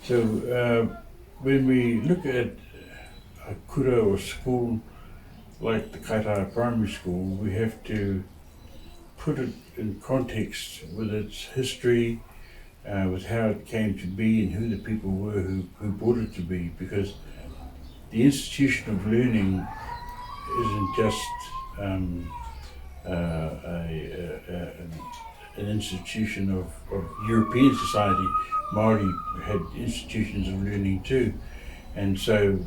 So when we look at a kura or school like the Kaitaha Primary School, we have to put it in context with its history, with how it came to be and who the people were who brought it to be, because the institution of learning isn't just an institution of European society. Māori had institutions of learning too. And so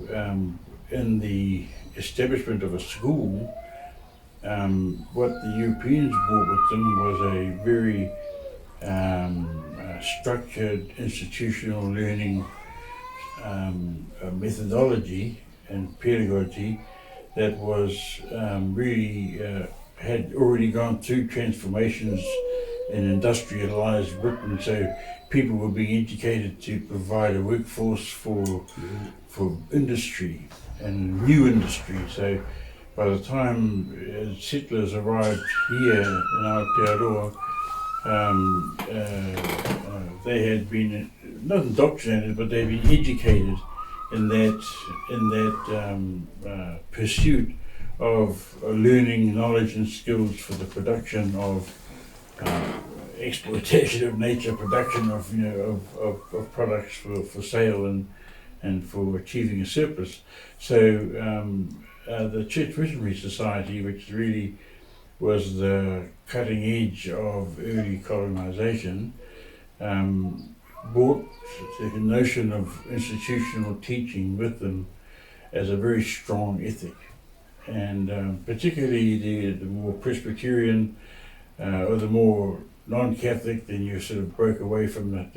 in the establishment of a school, what the Europeans brought with them was a very structured institutional learning methodology and pedagogy that was really had already gone through transformations in industrialized Britain, so people were being educated to provide a workforce for industry and new industry. So by the time settlers arrived here in Aotearoa, they had been not indoctrinated, but they'd been educated in that pursuit of learning knowledge and skills for the production of exploitation of nature, production of of products for sale and for achieving a surplus. So the Church Missionary Society, which really was the cutting edge of early colonisation, brought the notion of institutional teaching with them as a very strong ethic. And particularly the more Presbyterian or the more non-Catholic, then you sort of broke away from the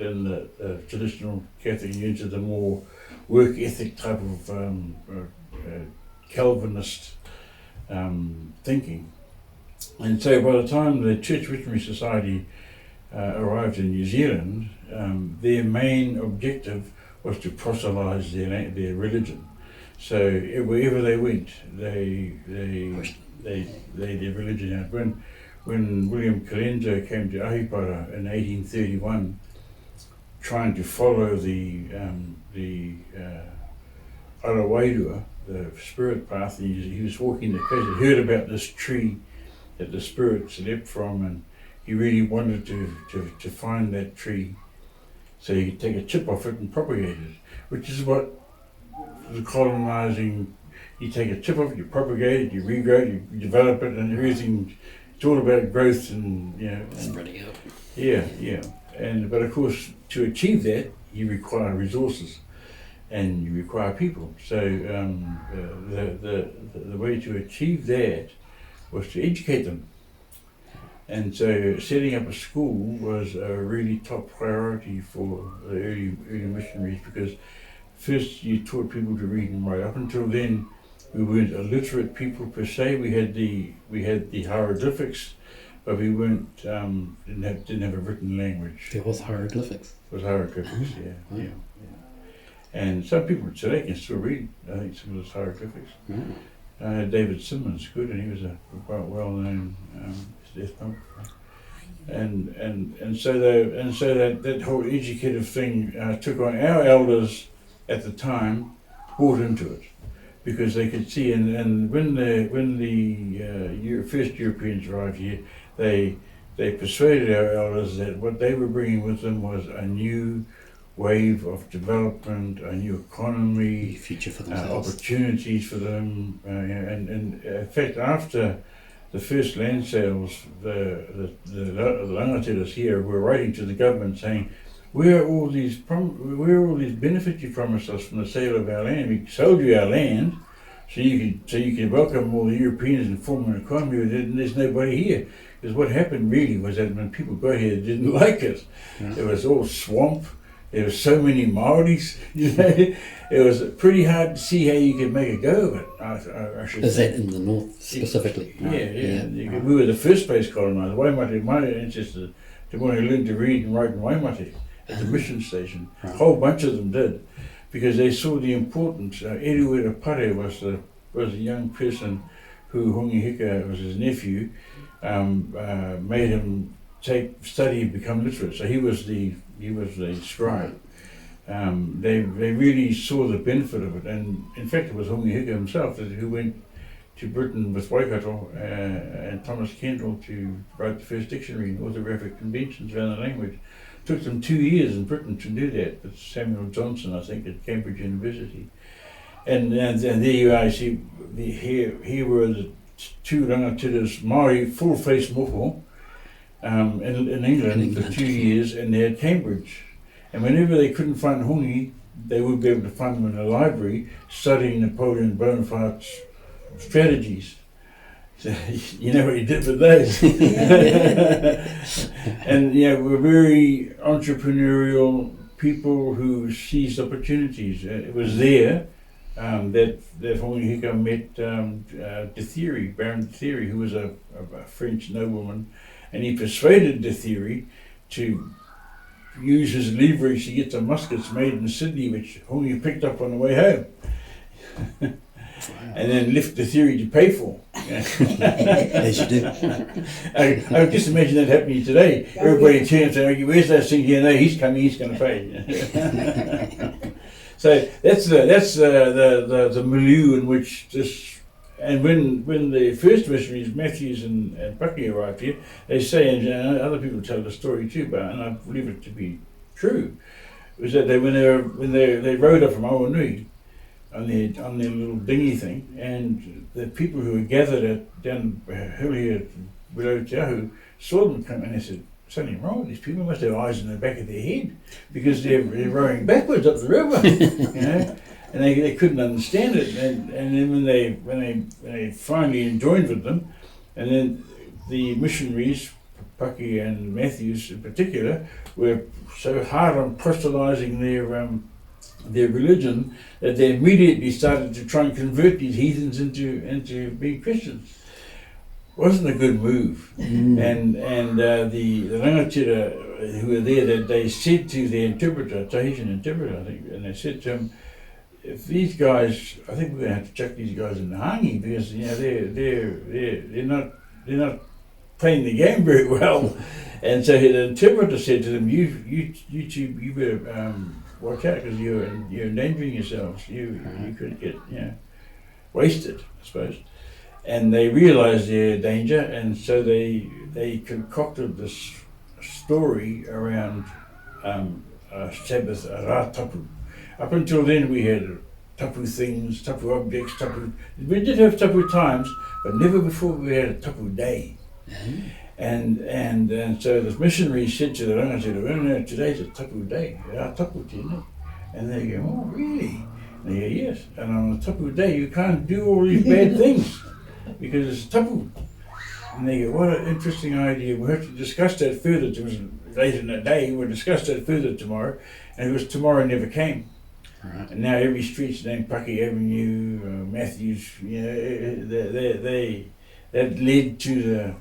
traditional Catholic and into the more work ethic type of Calvinist thinking. And so by the time the Church Missionary Society arrived in New Zealand, their main objective was to proselytise their religion. So wherever they went, they their religion out. When William Kalenza came to Ahipara in 1831, trying to follow the Arawairua, the spirit path, he was walking the coast, he heard about this tree that the spirits leapt from, and he really wanted to find that tree so he could take a chip off it and propagate it, which is what the colonising, you take a chip off it, you propagate it, you regrow it, you develop it, and everything, it's all about growth and, spreading out. Yeah. But of course, to achieve that, you require resources and you require people. So the way to achieve that was to educate them. And so setting up a school was a really top priority for the early missionaries, because first you taught people to read and write. Up until then, we weren't illiterate people per se. We had the hieroglyphics, but we weren't didn't have a written language. There was hieroglyphics. It was hieroglyphics, yeah. And some people today can still read, I think, some of those hieroglyphics. David Simmons could, and he was a quite well-known ethnographer. And so that whole educative thing took on. Our elders at the time bought into it, because they could see, and when the first Europeans arrived here, they persuaded our elders that what they were bringing with them was a new wave of development, a new economy, future for themselves, opportunities for them, and in fact, after the first land sales, the rangateras here were writing to the government saying, where are all these benefits you promised us from the sale of our land? We sold you our land, so you can welcome all the Europeans and form an economy, and there's nobody here. Because what happened really was that when people got here, they didn't like it. It was all swamp. There were so many Maoris, it was pretty hard to see how you could make a go of it. I should Is say. that in the north specifically? Yeah. We were the first place colonised. Waimate, my ancestors, they wanted to learn to read and write in Waimate at the mission station. A whole bunch of them did, because they saw the importance. Eruera Pare was a young person who Hongi Hika was his nephew, made him study and become literate. So he was the scribe, they really saw the benefit of it. And in fact, it was Haami Piripi himself who went to Britain with Waikato and Thomas Kendall to write the first dictionary and orthographic conventions around the language. It took them 2 years in Britain to do that with Samuel Johnson, I think, at Cambridge University. And there you are, see, here were the two rangatiras, Māori, full-face moko, in England for 2 years, and they're at Cambridge. And whenever they couldn't find hongi, they would be able to find them in a library studying Napoleon Bonaparte's strategies. So, you know what he did with those. And we're very entrepreneurial people who seized opportunities. It was there that Haami Piripi met de Thierry, Baron de Thierry, who was a French nobleman, and he persuaded de Thierry to use his leverage to get some muskets made in Sydney, which Haami picked up on the way home. And then left the theory to pay for. As you do. I just imagine that happening today. Everybody turns and says, "Where's that thing here? No, he's coming. He's going to pay." So that's the milieu in which this. And when the first missionaries, Matthews and Paki, arrived here, they say, and other people tell the story too, and I believe it to be true, was that when they rode up from Awanui on their little dinghy thing, and the people who were gathered down hill here below Te Ahu saw them come, and they said, "Something wrong with these people. Must have eyes in the back of their head because they're rowing backwards up the river," you know. And they couldn't understand it, and then when they finally joined with them, and then the missionaries, Paki and Matthews in particular, were so hard on proselytizing their religion that they immediately started to try and convert these heathens into being Christians. Wasn't a good move. And the rangatira who were there that day said to the interpreter, Tahitian interpreter, I think, and they said to him, "If these guys, I think we're going to have to chuck these guys in the hangi because they're not playing the game very well." And so the interpreter said to them, "You better watch out because you're endangering yourselves. You could get wasted, I suppose." And they realised their danger, and so they concocted this story around Sabbath, Ra Tapu. Up until then we had tapu things, tapu objects, we did have tapu times, but never before we had a tapu day. And so the missionaries said to the rangatira, "Oh no, today's a tapu day, Ra Tapu tēnei." And they go, "Oh really?" And they go, "Yes, and on a tapu day you can't do all these bad things because it's tapu." And they go, "What an interesting idea, we'll have to discuss that further." It was late in the day, we'll discuss that further tomorrow. And it was tomorrow never came. Right. And now every street's named Paki Avenue, Matthews, that led to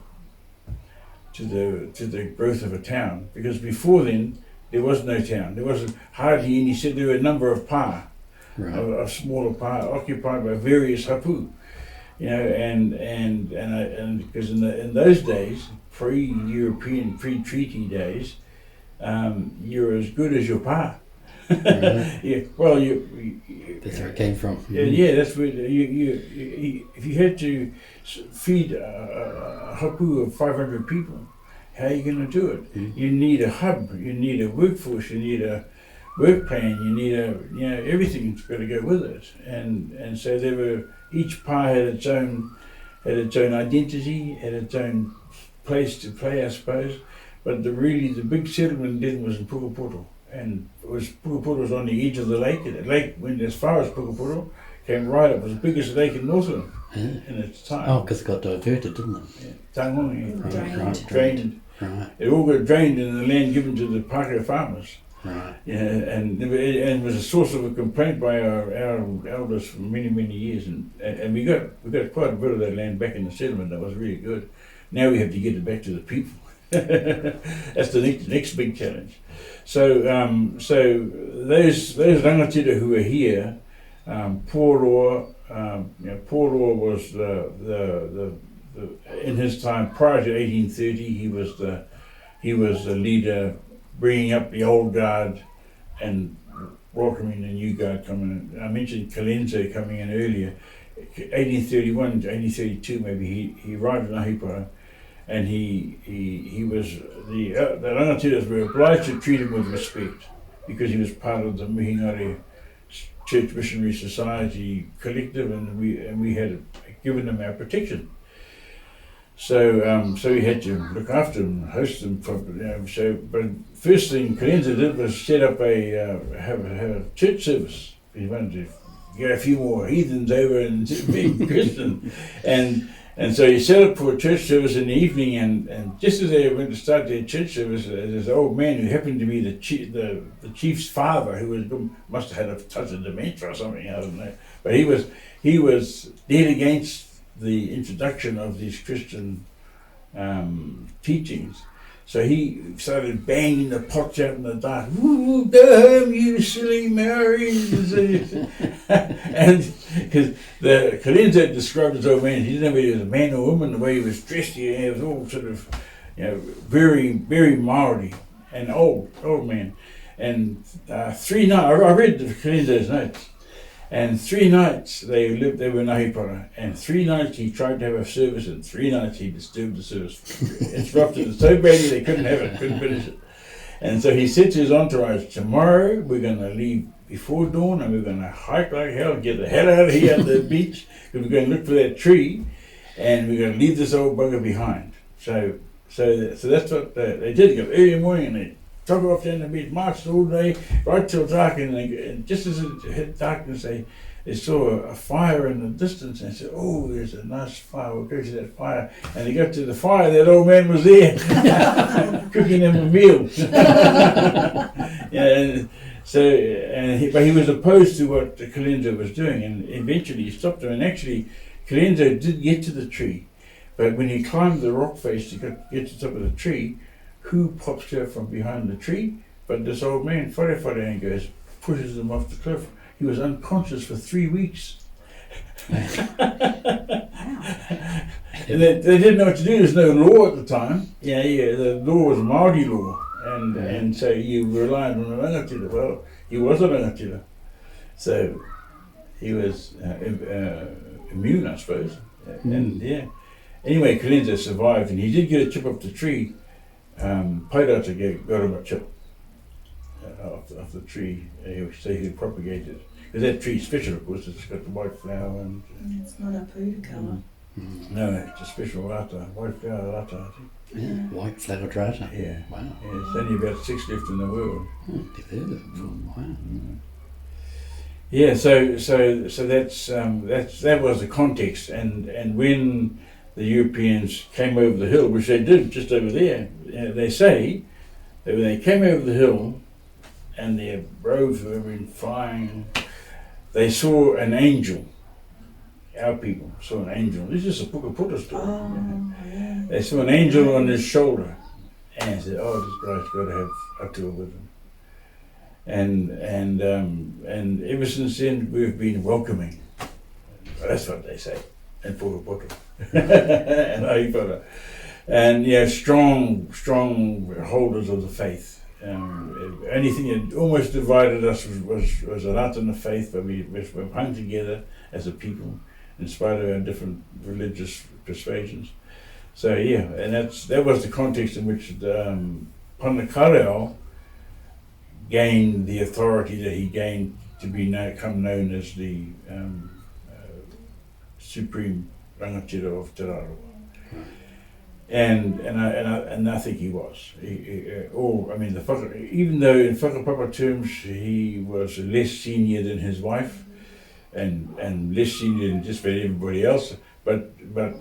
the growth of a town. Because before then, there was no town. There wasn't hardly any, said there were a number of pa, Right. of smaller pa, occupied by various hapu. And because in those days, pre-European, pre-treaty days, you're as good as your pa. Right. Well, That's where it came from. yeah, that's where if you had to feed a hapu of 500 people, how are you going to do it? You need a hub, you need a workforce, you need a work plan, you need everything's got to go with it. And so each pa had its own identity, had its own place to play, I suppose. But the big settlement then was in Pukapoto. And Pukapoto was on the edge of the lake. The lake went as far as Pukapoto, came right up. It was the biggest lake in Northland in its time. Oh, because it got diverted, didn't it? Yeah. Tangongi. Drained. Right. It all got drained in the land given to the Pākehā farmers. Right. Yeah, and it was a source of a complaint by our elders for many, many years. And we got quite a bit of that land back in the settlement. That was really good. Now we have to get it back to the people. That's the next big challenge. So those rangatira who were here, Pōroa was the in his time prior to 1830, he was the leader, bringing up the old guard and welcoming the new guard coming in. I mentioned Kalenzo coming in earlier. 1831 to 1832 maybe, he arrived in Ahipara, and he was, the rangatiras were obliged to treat him with respect because he was part of the Mihinare Church Missionary Society collective, and we had given him our protection. So we had to look after him, host him. But first thing Kalenzo did was set up have a church service. He wanted to get a few more heathens over and be Christian, and so he set up for a church service in the evening. And just as they went to start their church service, this old man who happened to be the chief's father, who must have had a touch of dementia or something, I don't know. But he was dead against the introduction of these Christian teachings. So he started banging the pots out in the dark. "Woo, go home, you silly Maoris!" And because the Kalenzo described his old man, he didn't know whether he was a man or woman. The way he was dressed, he was all sort of, very, very Maori and old man. And 3 nights, I read the Kalenzo's notes. And 3 nights they were in Ahipara, and 3 nights he tried to have a service, and 3 nights he disturbed the service, interrupted it so badly they couldn't have it, couldn't finish it. And so he said to his entourage, "Tomorrow we're going to leave before dawn, and we're going to hike like hell, get the hell out of here at the beach, because we're going to look for that tree, and we're going to leave this old bugger behind." So that's what they did. They got early in the morning, and they took off down the beach, marched all day, right till dark, and just as it hit darkness, they saw a fire in the distance, and they said, "Oh, there's a nice fire, we'll go to that fire." And they got to the fire, that old man was there, cooking them a meal. But he was opposed to what Kalenzo was doing, and eventually he stopped him, and actually Kalenzo did get to the tree, but when he climbed the rock face to get to the top of the tree, who pops out from behind the tree? But this old man, whare, and goes, pushes him off the cliff. He was unconscious for 3 weeks. And they didn't know what to do. There's no law at the time. The law was Māori law, and so you relied on a rangatira. Well, he was a rangatira, so he was immune, I suppose. Anyway, Kalenzo survived, and he did get a chip off the tree. Pairata got him a chip off the tree, so he could propagate it. Because that tree's special, of course, it's got the white flower. And it's not a poo colour. No, it's a special rata, white flower rata, I think. Yeah, white flowered rata. Yeah. Wow. Yeah, it's only about 6 left in the world. Never heard of it before. Wow. Yeah, so that was the context, and when the Europeans came over the hill, which they did just over there, they say that when they came over the hill and their robes were been flying, they saw an angel. Our people saw an angel. This is a Pukaputa story. Yeah. They saw an angel on his shoulder and said, "Oh, this guy's got to have atua with him." And ever since then we've been welcoming. That's what they say in Pukaputa. And Ahipara. And strong holders of the faith. Anything that almost divided us was a rata in the faith, but we've hung together as a people in spite of our different religious persuasions. So and that was the context in which Panakareo gained the authority that he gained to become known as the supreme rangatira of Te Raroa. And I think he was. Even though in whakapapa terms he was less senior than his wife, and less senior than just about everybody else, but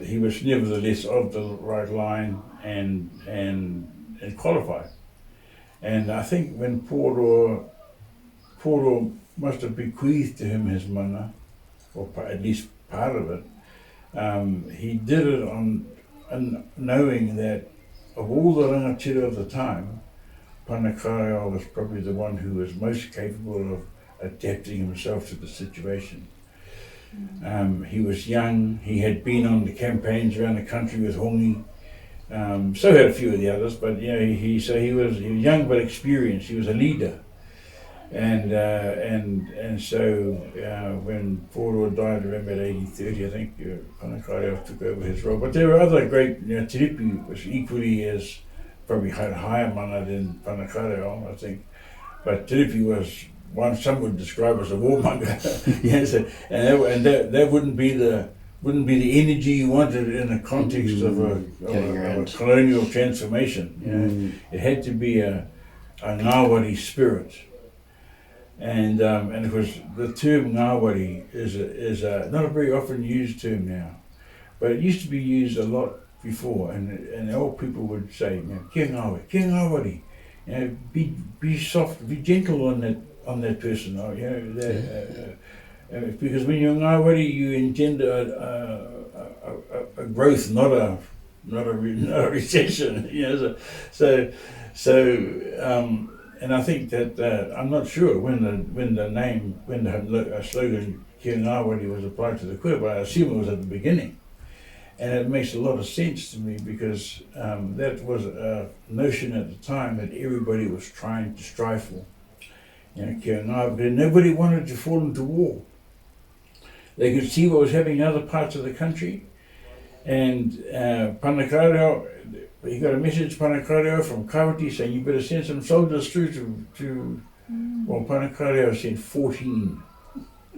he was nevertheless of the right line and qualified. And I think when Pōro must have bequeathed to him his mana, or at least part of it, he did it on knowing that of all the rangatira of the time, Panakareo was probably the one who was most capable of adapting himself to the situation. He was young, he had been on the campaigns around the country with Hongi, so had a few of the others, but he was young but experienced, he was a leader. And so when Poro died around about 1830, I think Panakaireo took over his role. But there were other great, Tiripi was equally as, probably had higher mana than Panakaireo, I think. But Tiripi was one some would describe as a warmonger. Yes, and that wouldn't be the energy you wanted in the context of a colonial transformation. It had to be a ngāwari spirit. And of course, the term ngāwari is not a very often used term now, but it used to be used a lot before. And the old people would say, kia ngāwari, be soft, be gentle on that person. Because when you're ngāwari, you engender a growth, not a recession. And I think that I'm not sure when the slogan Kia Ngāwari was applied to the Kura, but I assume it was at the beginning. And it makes a lot of sense to me because that was a notion at the time that everybody was trying to strive for. Kia Ngāwari, nobody wanted to fall into war. They could see what was happening in other parts of the country. And Panakaireo, he got a message, Panakaireo, from Kawati saying, you better send some soldiers through well, Panakaireo sent 14.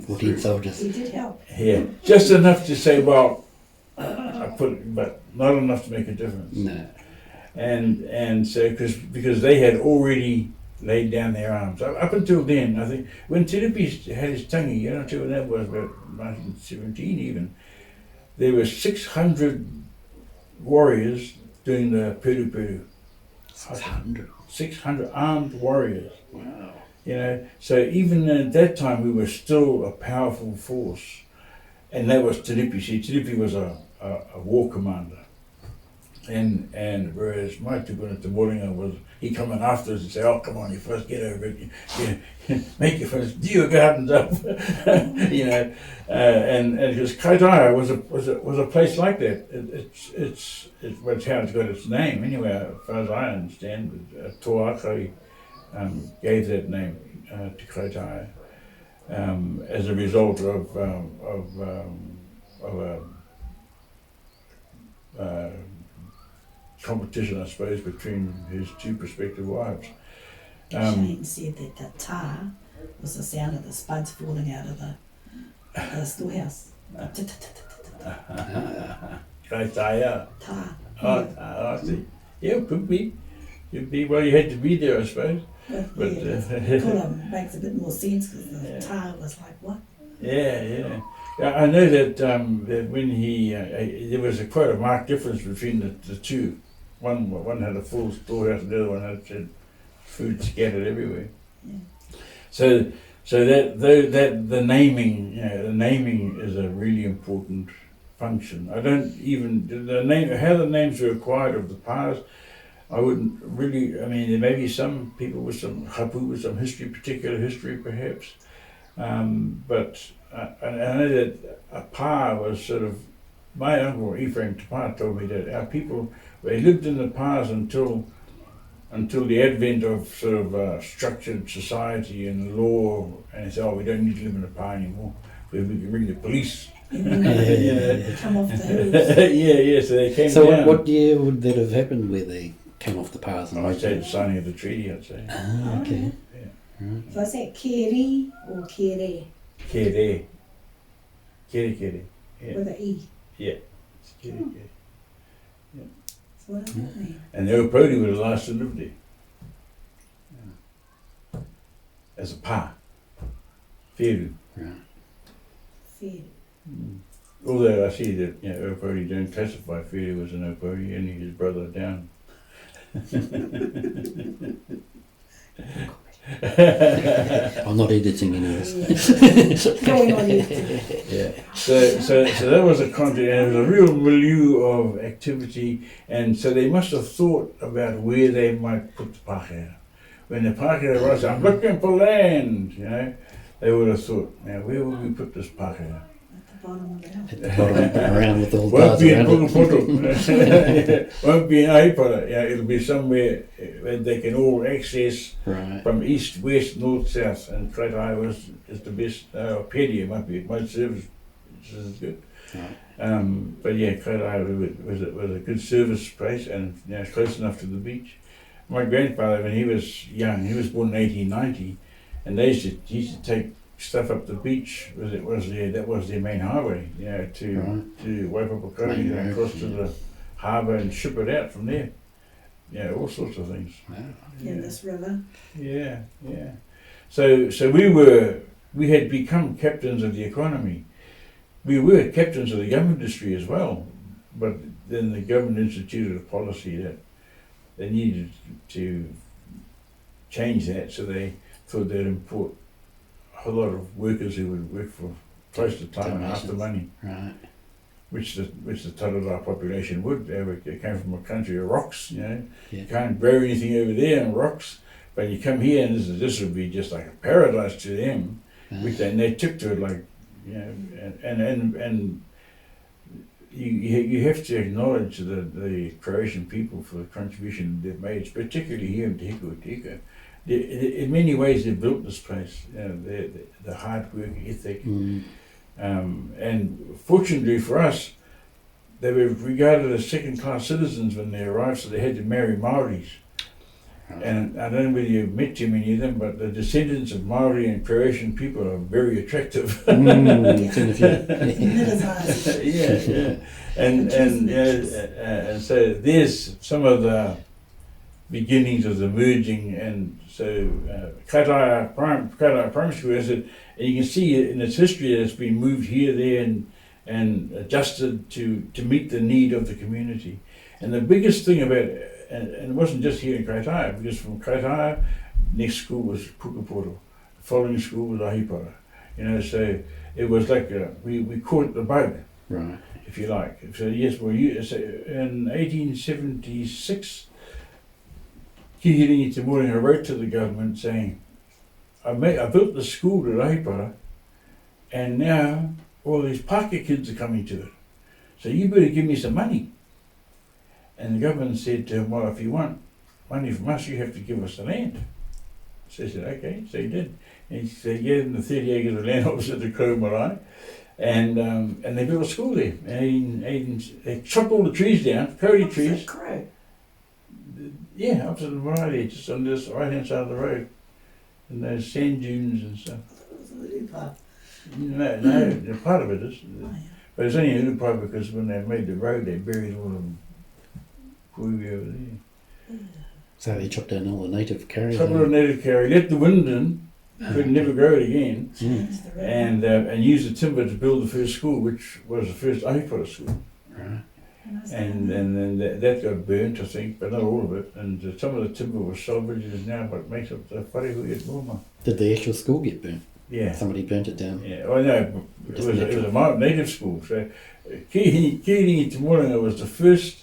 14 soldiers. He did help. Yeah, just enough to say, well, but not enough to make a difference. No. And so, because they had already laid down their arms. Up until then, I think, when Tiripi had his tangi, until when that was about 1917 even, there were 600 warriors doing the Piripi. 600? 600 armed warriors. Wow. So even at that time we were still a powerful force. And that was Tiripi. See, Tiripi was a war commander. And whereas my tupuna Te Moringa was, he come in after us and say, oh, come on, you first get over it, make your first, do your gardens up, and because Kaitaia was a place like that. It's how it's got its name anyway, as far as I understand. Toakai gave that name to Kaitaia as a result of a competition, I suppose, between his two prospective wives. Shane said that the tar was the sound of the spuds falling out of the storehouse. Kaitaia. Tar. I see. Yeah, could be. Well, you had to be there, I suppose. But it kind of makes a bit more sense because the tar was like, what? Yeah. I know that when there was quite a marked difference between the two. One had a full storehouse, and the other one had food scattered everywhere. Yeah. So that the naming is a really important function. I don't even how the names are acquired of the past. I wouldn't really. I mean, there may be some people with some hapu with some particular history perhaps, but I know that a pa was sort of. My uncle Ephraim Tapa told me that our people, they lived in the past until the advent of sort of structured society and law, and they said, oh, we don't need to live in the past anymore. We can bring the police. Come off the hills. So they came So down. what year would that have happened where they came off the path? I'd say the signing of the treaty, I'd say. Ah, okay. So I say kere or kere Kere. Yeah. with an E. Yeah. It's kere. So what does that mean? And the Opodi were the last to live there. As a pa. Whiru. Right. Fair. Although I see that Opodi don't classify Whiru as an Opodi, only his brother down. I'm not editing any of this. Going on you. Yeah. So that was a content, and it was a real milieu of activity, and so they must have thought about where they might put the pākehā. When the pākehā was, I'm looking for land, they would have thought, now where would we put this pākehā? bottom of the hill. At the bottom, around with all the Won't bars be in around it. Pukapoto. Won't be in Haipara. Yeah, it'll be somewhere where they can all access Right. from east, west, north, south. And Kaitai is the best. Pedia might be most service is good. Right. But yeah, Kaitai was a good service place and close enough to the beach. My grandfather, when he was young, he was born in 1890, and he used to take stuff up the beach. That was their main highway, to Waipapakoti Main and road, across to yeah. the harbour and ship it out from there. Yeah, all sorts of things. Wow. In this river. Yeah, yeah. So we had become captains of the economy. We were captains of the gum industry as well, but then the government instituted a policy that they needed to change that, so they thought they'd import a whole lot of workers who would work for close to time and half the money, Right. which the Tadarā population would. They came from a country of rocks, Yeah. You can't grow anything over there on rocks, but you come here and this would be just like a paradise to them, which they took to it like, and you have to acknowledge the Croatian people for the contribution they've made, particularly here in Te Hikutika. In many ways, they built this place. The hard work ethic, and fortunately for us, they were regarded as second-class citizens when they arrived, so they had to marry Maoris. And I don't know whether you've met too many of them, but the descendants of Maori and Croatian people are very attractive. Seen a few. Yeah. And so there's some of the beginnings of the merging, and so Kaitai Primary School has it, and you can see in its history that it's been moved here, there, and adjusted to meet the need of the community. And the biggest thing about it, and it wasn't just here in Kaitaia, because from Kaitaia, next school was Pukapoto, the following school was Ahipara. So it was like we caught the bug, Right. if you like. So yes, so in 1876, Kihiringi Te Moringa wrote to the government saying, I built the school at Ahipara, and now all these Pākehā kids are coming to it. So you better give me some money. And the government said to him, well, if you want money from us, you have to give us the land. So he said, okay. So he did. And he said, he gave them the 30 acres of land opposite the Koh Marae, and they built a school there. And they chopped all the trees down, kauri trees. Crow. Yeah, opposite the Marae there, just on this right-hand side of the road. And those sand dunes and stuff. It was a upa. No, part of it is. Oh, yeah. But it's only a upa because when they made the road, they buried all of them. Kuiwi over there. So they chopped down all the native carriers. Couple of native carry, let the wind in, could never grow it again, Changed the river. and used the timber to build the first school, which was the first Ahipara school. Right. And then that got burnt, I think, but not all of it. And some of the timber was salvaged, and now what makes up the wharehui at Moma. Did the actual school get burnt? Yeah. Somebody burnt it down. Yeah. Oh no, it was a native school. So Kihiringi Te Moringa was the first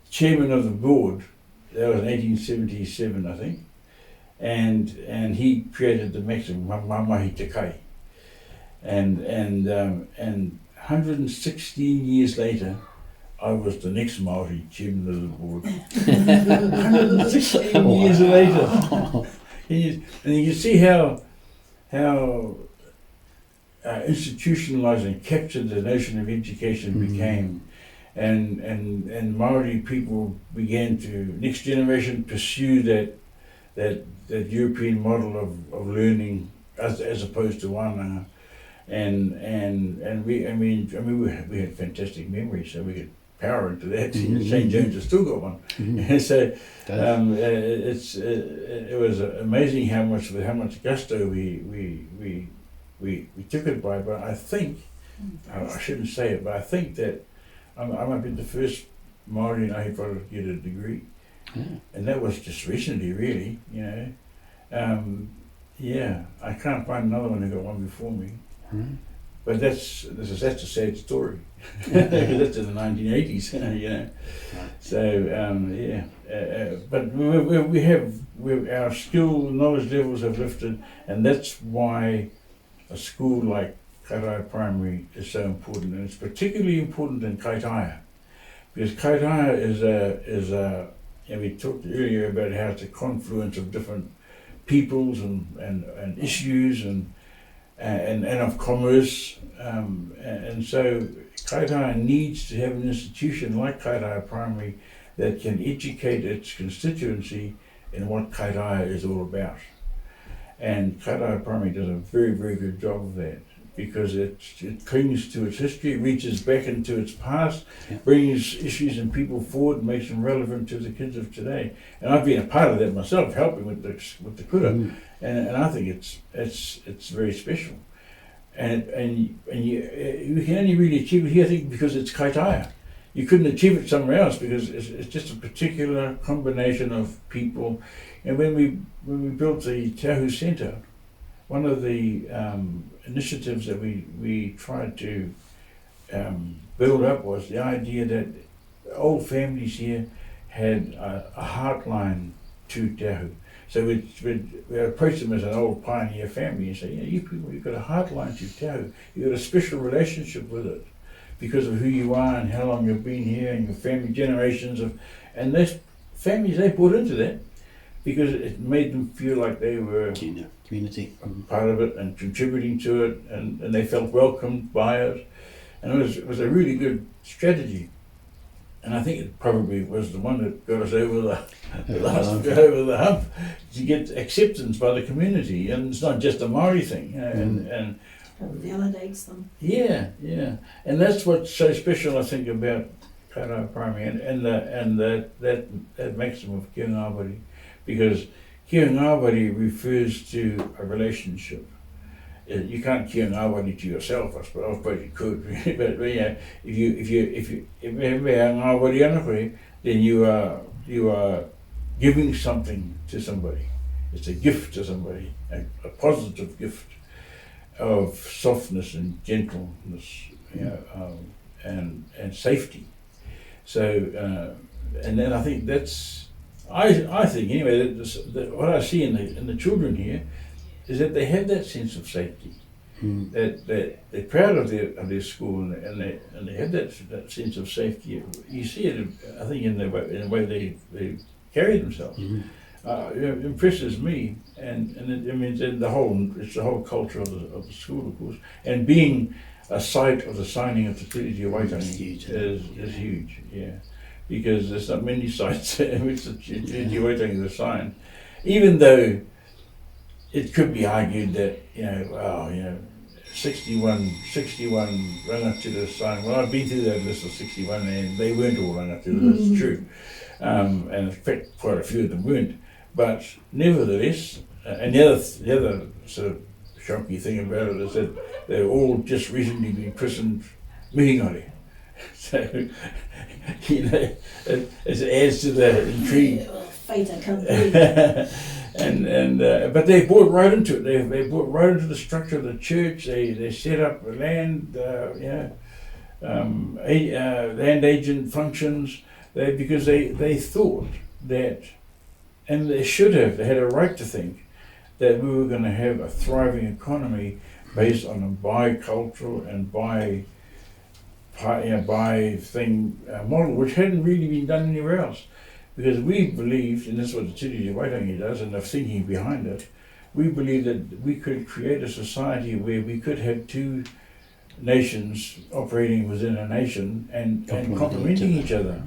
chairman of the board. That was in 1877, I think, and he created the maximum Mamahi Te Kai, and 116 years later, I was the next Maori chairman of the board. 116 years later, and you can see how institutionalized and captured the notion of education became. And Maori people began to, next generation, pursue that European model of learning as opposed to one, and we had fantastic memories, so we could power into that. St. John's has still got one. So it was amazing how much gusto we took it by. But I think I shouldn't say it, but I think that I might be the first Māori in Ahipara to get a degree, and that was just recently, really. I can't find another one who got one before me. But that's a sad story, because that's in the 1980s, So but we have our skill, knowledge levels have lifted, and that's why a school like Kaitaia Primary is so important, and it's particularly important in Kaitaia, because Kaitaia is a we talked earlier about how it's a confluence of different peoples and issues and of commerce, and so Kaitaia needs to have an institution like Kaitaia Primary that can educate its constituency in what Kaitaia is all about. And Kaitaia Primary does a very, very good job of that, because it clings to its history, reaches back into its past, Yeah. brings issues and people forward, and makes them relevant to the kids of today. And I've been a part of that myself, helping with the kura, and I think it's very special. And you can only really achieve it here, I think, because it's Kaitaia. You couldn't achieve it somewhere else, because it's just a particular combination of people. And when we built the Te Ahu Centre, one of the initiatives that we tried to build up was the idea that old families here had a heartline to Te Ahu. So we approached them as an old pioneer family and say, yeah, you people, you've got a heartline to Te Ahu. You've got a special relationship with it because of who you are and how long you've been here and your family generations of, and those families, they bought into that because it made them feel like they were community part of it and contributing to it, and they felt welcomed by it, and it was a really good strategy. And I think it probably was the one that got us over the hump to get acceptance by the community. And it's not just a Maori thing, you know, and It validates them. yeah, and that's what's so special, I think, about Kaitaia Primary and that maxim of kia ngāwari, because kia ngāwari refers to a relationship. You can't kia ngāwari to yourself, I suppose you could, but yeah, if you ngāwari ana koe, then you are giving something to somebody. It's a gift to somebody, a positive gift of softness and gentleness, you know, and safety. So, and then I think that's, I think anyway, that what I see in the children here is that they have that sense of safety. That they're proud of their school, and they have that sense of safety. You see it, I think, in the way they carry themselves. It impresses me, and it, I mean, it's the whole culture of the school, of course, and being a site of the signing of the Treaty of Waitangi is huge, yeah, because there's not many sites in which the Treaty of Waitangi is signed, even though it could be argued that, you know, 61 rangatiras signed. Well, I've been through that list of 61, and they weren't all rangatiras, that's true, and in fact quite a few of them weren't. But nevertheless, and the other sort of shocking thing about it is that they're all just recently been christened mihinori. So, you know, it adds to the intrigue. Fate can't be. But they bought right into it. They bought right into the structure of the church. They set up land, land agent functions. Because they thought that, and they should have. They had a right to think that we were going to have a thriving economy based on a bicultural and bi thing model, which hadn't really been done anywhere else. Because we believed, and that's what the Treaty of Waitangi does, and the thinking behind it, we believed that we could create a society where we could have two nations operating within a nation and complementing each other.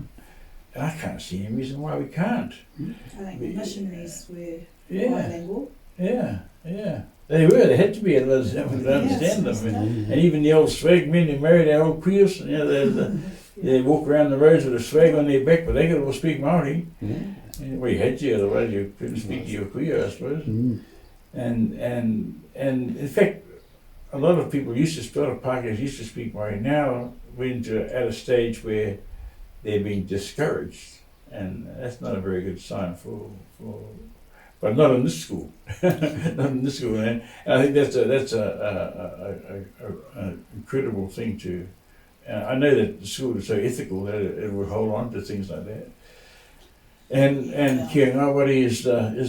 And I can't see any reason why we can't. I think the missionaries were Yeah, bilingual. yeah. They were, they had to be, able to understand them. And even the old swag men who married our old queers, you know, they walk around the roads with a swag on their back, but they could all speak Māori. Well, you had to, otherwise you couldn't speak to your queer, I suppose. And in fact, a lot of people a lot of Pākehās used to speak Māori. Now we're at a stage where they're being discouraged, and that's not a very good sign for but not in this school. Not in this school, and I think that's an incredible thing to. I know that the school is so ethical that it will hold on to things like that. And kia ngāwari is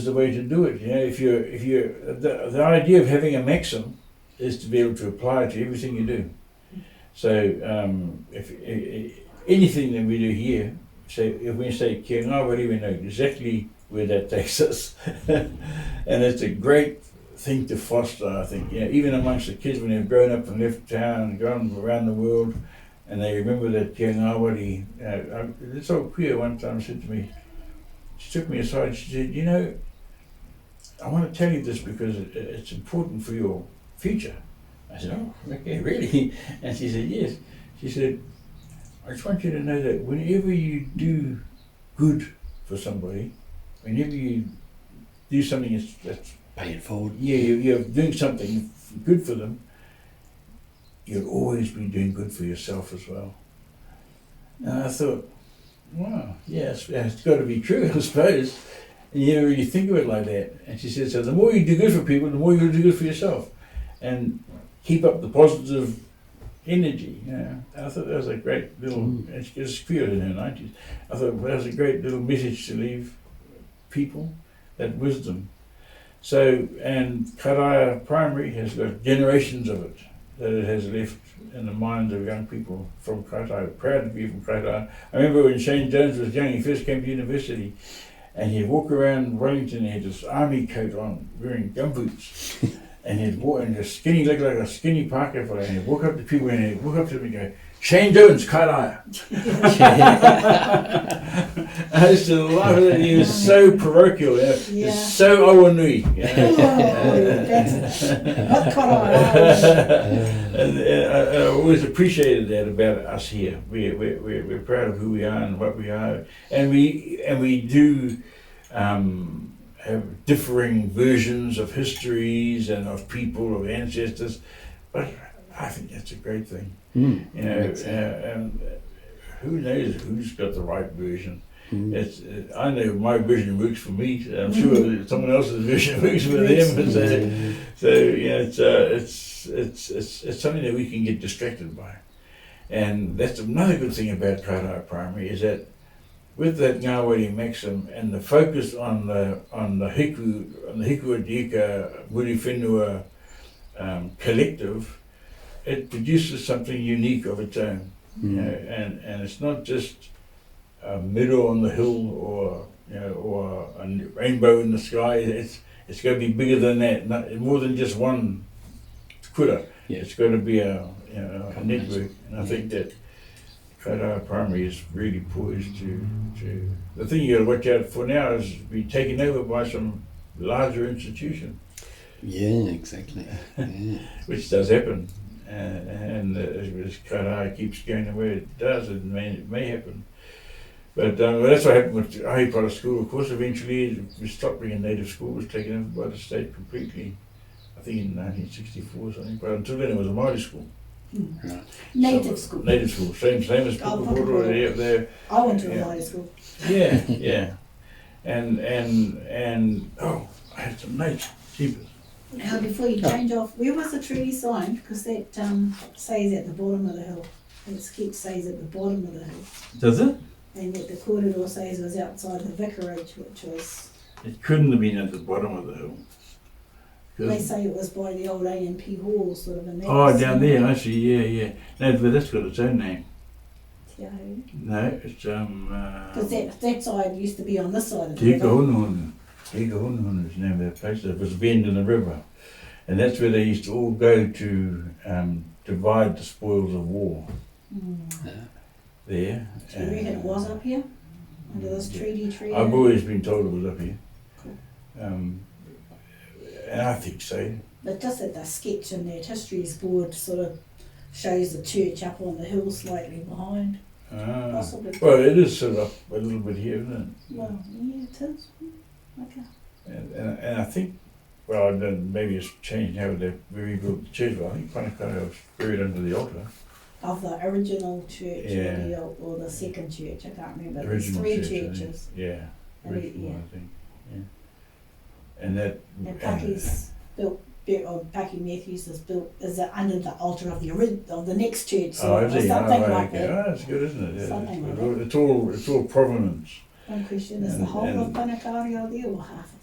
the way to do it. You know, if you the idea of having a maxim is to be able to apply it to everything you do. So if anything that we do here, so if we say kia ngāwari, we know exactly where that takes us. And it's a great thing to foster, I think. Even amongst the kids when they've grown up and left town and gone around the world, and they remember that kia ngāwari. This old queer one time said to me, she took me aside, she said, you know, I want to tell you this because it's important for your future. I said, oh, okay, really? And she said, yes. She said, I just want you to know that whenever you do good for somebody, whenever you do something that's Pay it forward. you're doing something good for them, you'll always be doing good for yourself as well. And I thought, wow, yes, it's got to be true, I suppose. And you never really think of it like that. And she said, so the more you do good for people, the more you'll do good for yourself. And keep up the positive energy. And I thought that was a great little, she was queer in her 90s. I thought that was a great little message to leave people, that wisdom. So, and Karaia Primary has got generations of it that it has left in the minds of young people from Karaia. Proud to be from Karaia. I remember when Shane Jones was young, he first came to university, and he'd walk around Wellington, he had this army coat on, wearing gumboots, and he'd walk in a skinny, looked like a skinny Parker fella, and he'd walk up to people and he'd walk up to them and go, Shane Jones, Karaia. I used to love it. He was so parochial, he was so awanui. And I always appreciated that about us here. We're proud of who we are and what we are, and we do have differing versions of histories and of people, of ancestors, but I think that's a great thing. You know, who knows who's got the right version? I know my version works for me. I'm sure someone else's version works for them. So it's something that we can get distracted by, and that's another good thing about Karaia Primary is that with that Ngāwari maxim and the focus on the Hiku Adika Muri Whenua collective, it produces something unique of its own. You know, and it's not just a meadow on the hill or a rainbow in the sky. It's going to be bigger than that, more than just one kura. It's going to be a network, and I think that Karaia Primary is really poised to. The thing you got to watch out for now is be taken over by some larger institution. Yeah, exactly. Yeah. Which does happen. And as Karaia keeps going the way it does, it may happen. But that's what happened with Haami Piripi School. Of course, eventually we stopped being a native school. It was taken over by the state completely, I think in 1964 or something. But until then it was a Māori school. Right. Native school. Native school, same as Pukapura there. I went to a Māori school. Yeah. And I had some notes. Jeepers. Now, before you change off, where was the treaty signed? Because that says at the bottom of the hill. That sketch says at the bottom of the hill. Does it? And that the corridor says was outside the vicarage, which was... It couldn't have been at the bottom of the hill. They say it was by the old A&P Hall, sort of in that. Oh, down there, I see, yeah. No, but that's got its own name. Te Ahuri. No, it's Because that side used to be on this side of the Te river. Honohonu. Te Honohonu is the name of that place. It was a bend in the river. And that's where they used to all go to divide the spoils of war. There. Do you reckon it was up here? Under this treaty tree? I've always been told it was up here. Cool. And I think so. But just that the sketch in that histories board sort of shows the church up on the hill slightly behind. Possibly. Well, it is sort of up a little bit here, isn't it? Well, yeah, it is. Okay. And I think, well, I don't know, maybe it's changed how they rebuilt the church, but I think Panakara was buried under the altar. Of the original church Yeah. or the second church, I can't remember. The There's original three church, I think. churches. Yeah, And original, yeah. I think. Yeah. And that. And Paki's built, or Paki Matthews is under the altar of the next church, so or something like that. Oh, that's good, isn't it? Yeah, Something like that. It's all provenance. One question, is the whole of Panakari there or half of them?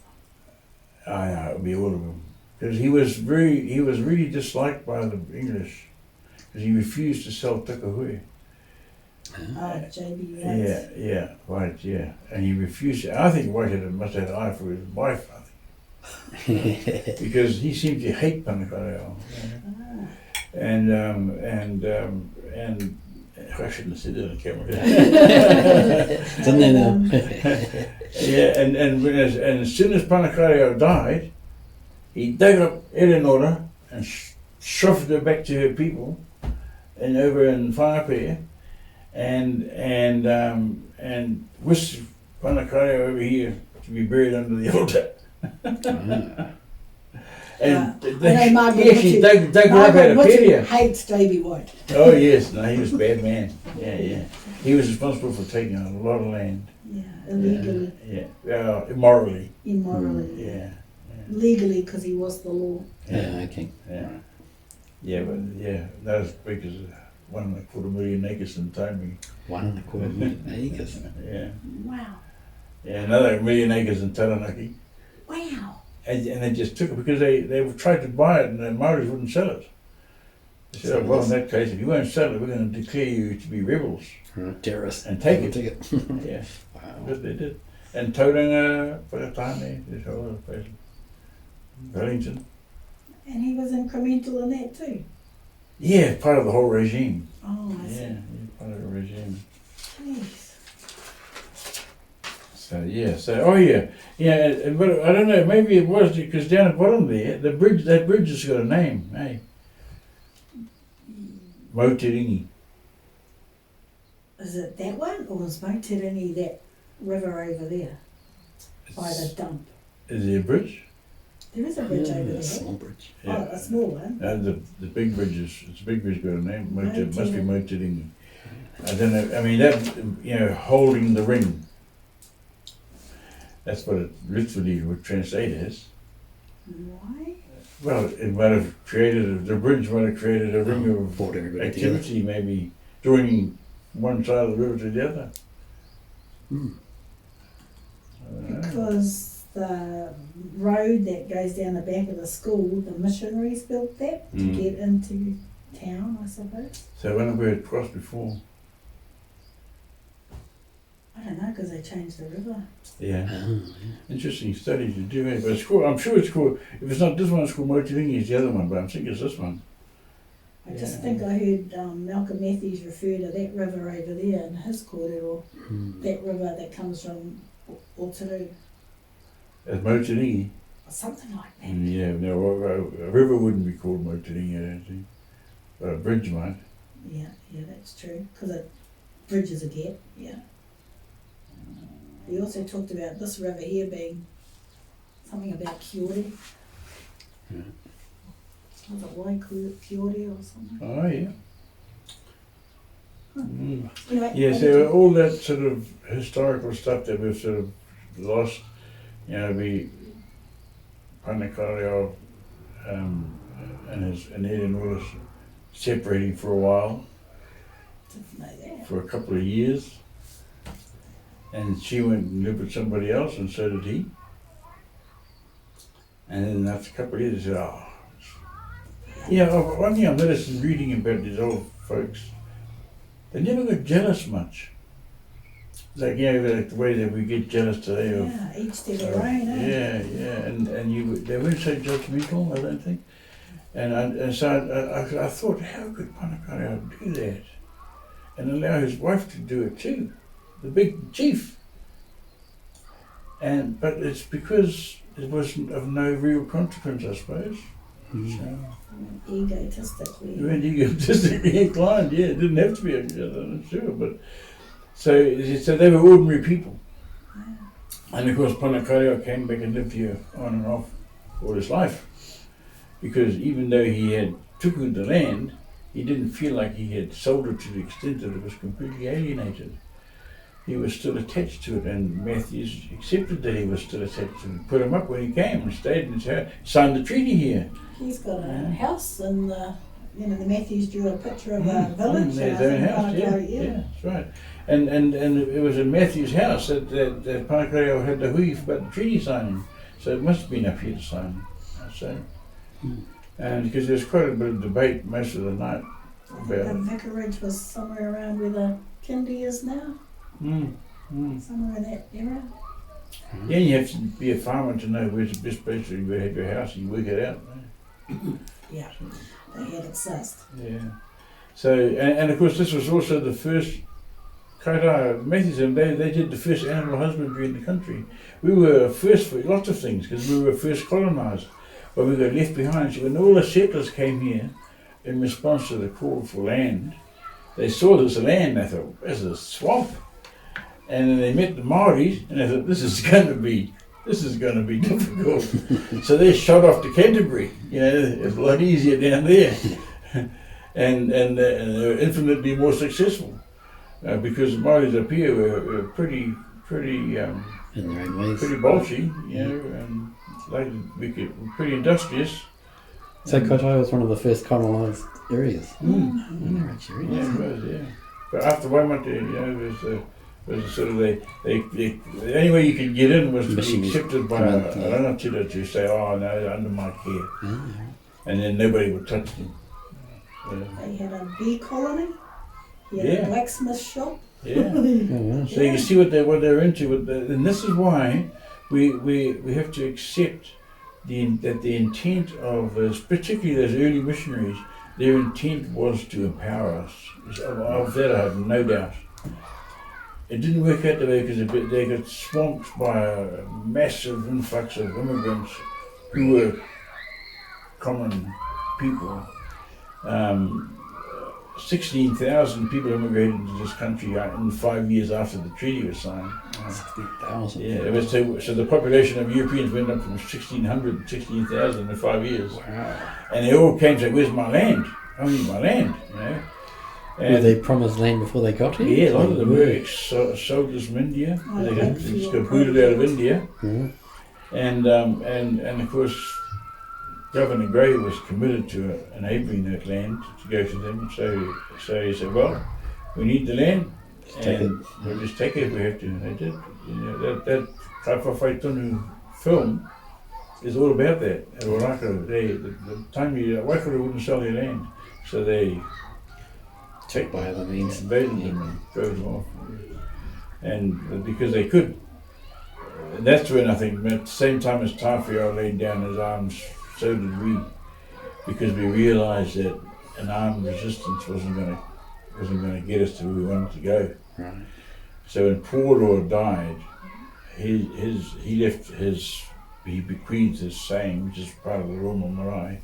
Yeah, it'll be all of them. because he was really disliked by the English, because he refused to sell tukahui. JB White. Yeah, White, yeah. And he refused it. I think White must have had an eye for his wife, I think. Because he seemed to hate Panakareo. And I shouldn't have said it on camera. Yeah, and as soon as Panakareo died, he dug up Eleonora and shoved her back to her people and over in Whanapea. And whisked Panakareo over here to be buried under the altar. And she dug her up out of Peria. Hates JB White. Oh yes, no, he was a bad man. Yeah. He was responsible for taking a lot of land. Yeah, illegally. Yeah, immorally. Immorally. Yeah. Legally, because he was the law. Okay. Yeah, but that was because of 1.25 acres in Taimuri. 1.25 acres. Yeah. Wow. Yeah, another 1 million acres in Taranaki. Wow. And they just took it because they tried to buy it and the Maoris wouldn't sell it. They said, well, in that case, if you won't sell it, we're going to declare you to be rebels. Terrorists. And take it. Yeah. Wow. But they did. And Tauranga, Whakatane, this whole other place. Wellington. And he was incremental in that too. Yeah, part of the whole regime. Oh, I see. Yeah, part of the regime. Jeez. But I don't know, maybe it was because down at the bottom there, that bridge has got a name, hey? Motiringi. Is it that one, or was Motirini that river over there by the dump? Is there a bridge? There is a bridge over there. A small bridge. Oh, a small one. The big bridge it's a big bridge got a name. It must be Motiringi. Motiringi. I don't know. I mean that holding the ring. That's what it literally would translate as. Why? Well, it might have the bridge might have created a ring of Brought everybody activity, maybe joining one side of the river to the other. Because the road that goes down the back of the school, the missionaries built that to get into town, I suppose. So I wonder where it crossed before. I don't know, because they changed the river. Yeah. Interesting study to do, but it's cool. I'm sure it's cool. If it's not this one, it's called Motiringi, it's the other one, but I'm thinking it's this one. I just think I heard Malcolm Matthews refer to that river over there in his kōrero, that river that comes from Otaru. As Motiringi. Or something like that. Yeah, no, a river wouldn't be called Motiringi, I don't think. But a bridge might. Yeah, that's true. Because a bridge is a gap, yeah. He also talked about this river here being something about Kiore. Yeah. Was it Kiore or something? Oh, yeah. Anyway, Yeah, so all that sort of historical stuff that we've sort of lost, Panakareo and Eleonora separating for a while, didn't know that. for a couple of years. And she went and lived with somebody else, and so did he. And then after a couple of years, they said, one thing I've noticed in reading about these old folks, they never got jealous much. Like, like the way that we get jealous today of... Yeah, each to their own, eh? Yeah, and they weren't so judgmental, I don't think. And so I thought, how could Panakareo do that? And allow his wife to do it too. The big chief. But it's because it wasn't of no real consequence, I suppose. So, Egotistically. you weren't egotistically inclined, yeah, it didn't have to be, I'm sure, but so they were ordinary people. And of course Panakareo came back and lived here on and off all his life. Because even though he had taken the land, he didn't feel like he had sold it to the extent that it was completely alienated. He was still attached to it, and Matthews accepted that he was still attached to it. Put him up when he came and stayed in his house, signed the treaty here. He's got a house, and the Matthews drew a picture of a village. His own house, yeah, that's right. And it was in Matthews' house that Panakareo had the hui about the treaty signing, so it must have been up here to sign. So And because there's quite a bit of debate most of the night I think about the it. vicarage was somewhere around where the kindy is now, Mm, mm. somewhere in that area. Yeah, you have to be a farmer to know where's the best place to have your house, and you work it out. Yeah, they had exist. Yeah. So, and of course, this was also the first Kaitaha Methodism. They did the first animal husbandry in the country. We were first for lots of things because we were first colonised, but we got left behind. So when all the settlers came here in response to the call for land, they saw this land. They thought, "This is a swamp," and then they met the Maoris, and they thought, "This is going to be difficult." So they shot off to Canterbury. You know, it's a lot easier down there, and they were infinitely more successful because the Maoris up here were pretty In their own ways. pretty bolshy, you know, and like pretty industrious. So Kaitaia was one of the first colonised areas. Mm. They're actually Yeah, areas. it was, yeah. But after Waimate, you know, was sort of the only way you could get in was to be Missionaries accepted by come a in, yeah. rangatira to say, "Oh no, they're under my care," Ah, and then nobody would touch them. They had a bee colony, he had Yeah. a blacksmith shop. Yeah. oh, wow. So you see what they're into, and this is why we have to accept that the intent of those, particularly those early missionaries, their intent was to empower us. Of that I have no doubt. It didn't work out that way because they got swamped by a massive influx of immigrants who were common people. 16,000 people immigrated into this country in 5 years after the treaty was signed. 60,000. Yeah, it was so the population of Europeans went up from 1,600 to 16,000 in 5 years. Wow. And they all came to say, "Where's my land? I need my land," you know. Were they promised land before they got here? Yeah, a lot of them were soldiers from India. Oh, They thank just you. got booted out of India. Yeah. And of course, Governor Gray was committed to enabling that land to go to them. So he said, "Well, we need the land, Take and we'll just take it if we have to." And they did. You know, that Kaiwhawhai Tonu film is all about that. At Waikato, the time Waikato wouldn't sell their land, so they Took by other means. invaded them and drove them off. And because they could. And that's when I think, at the same time as Tawhia laid down his arms, so did we, because we realised that an armed resistance wasn't going to get us to where we wanted to go. Right. So when Pōroa died, he bequeathed his saying, which is part of the Roma Marae,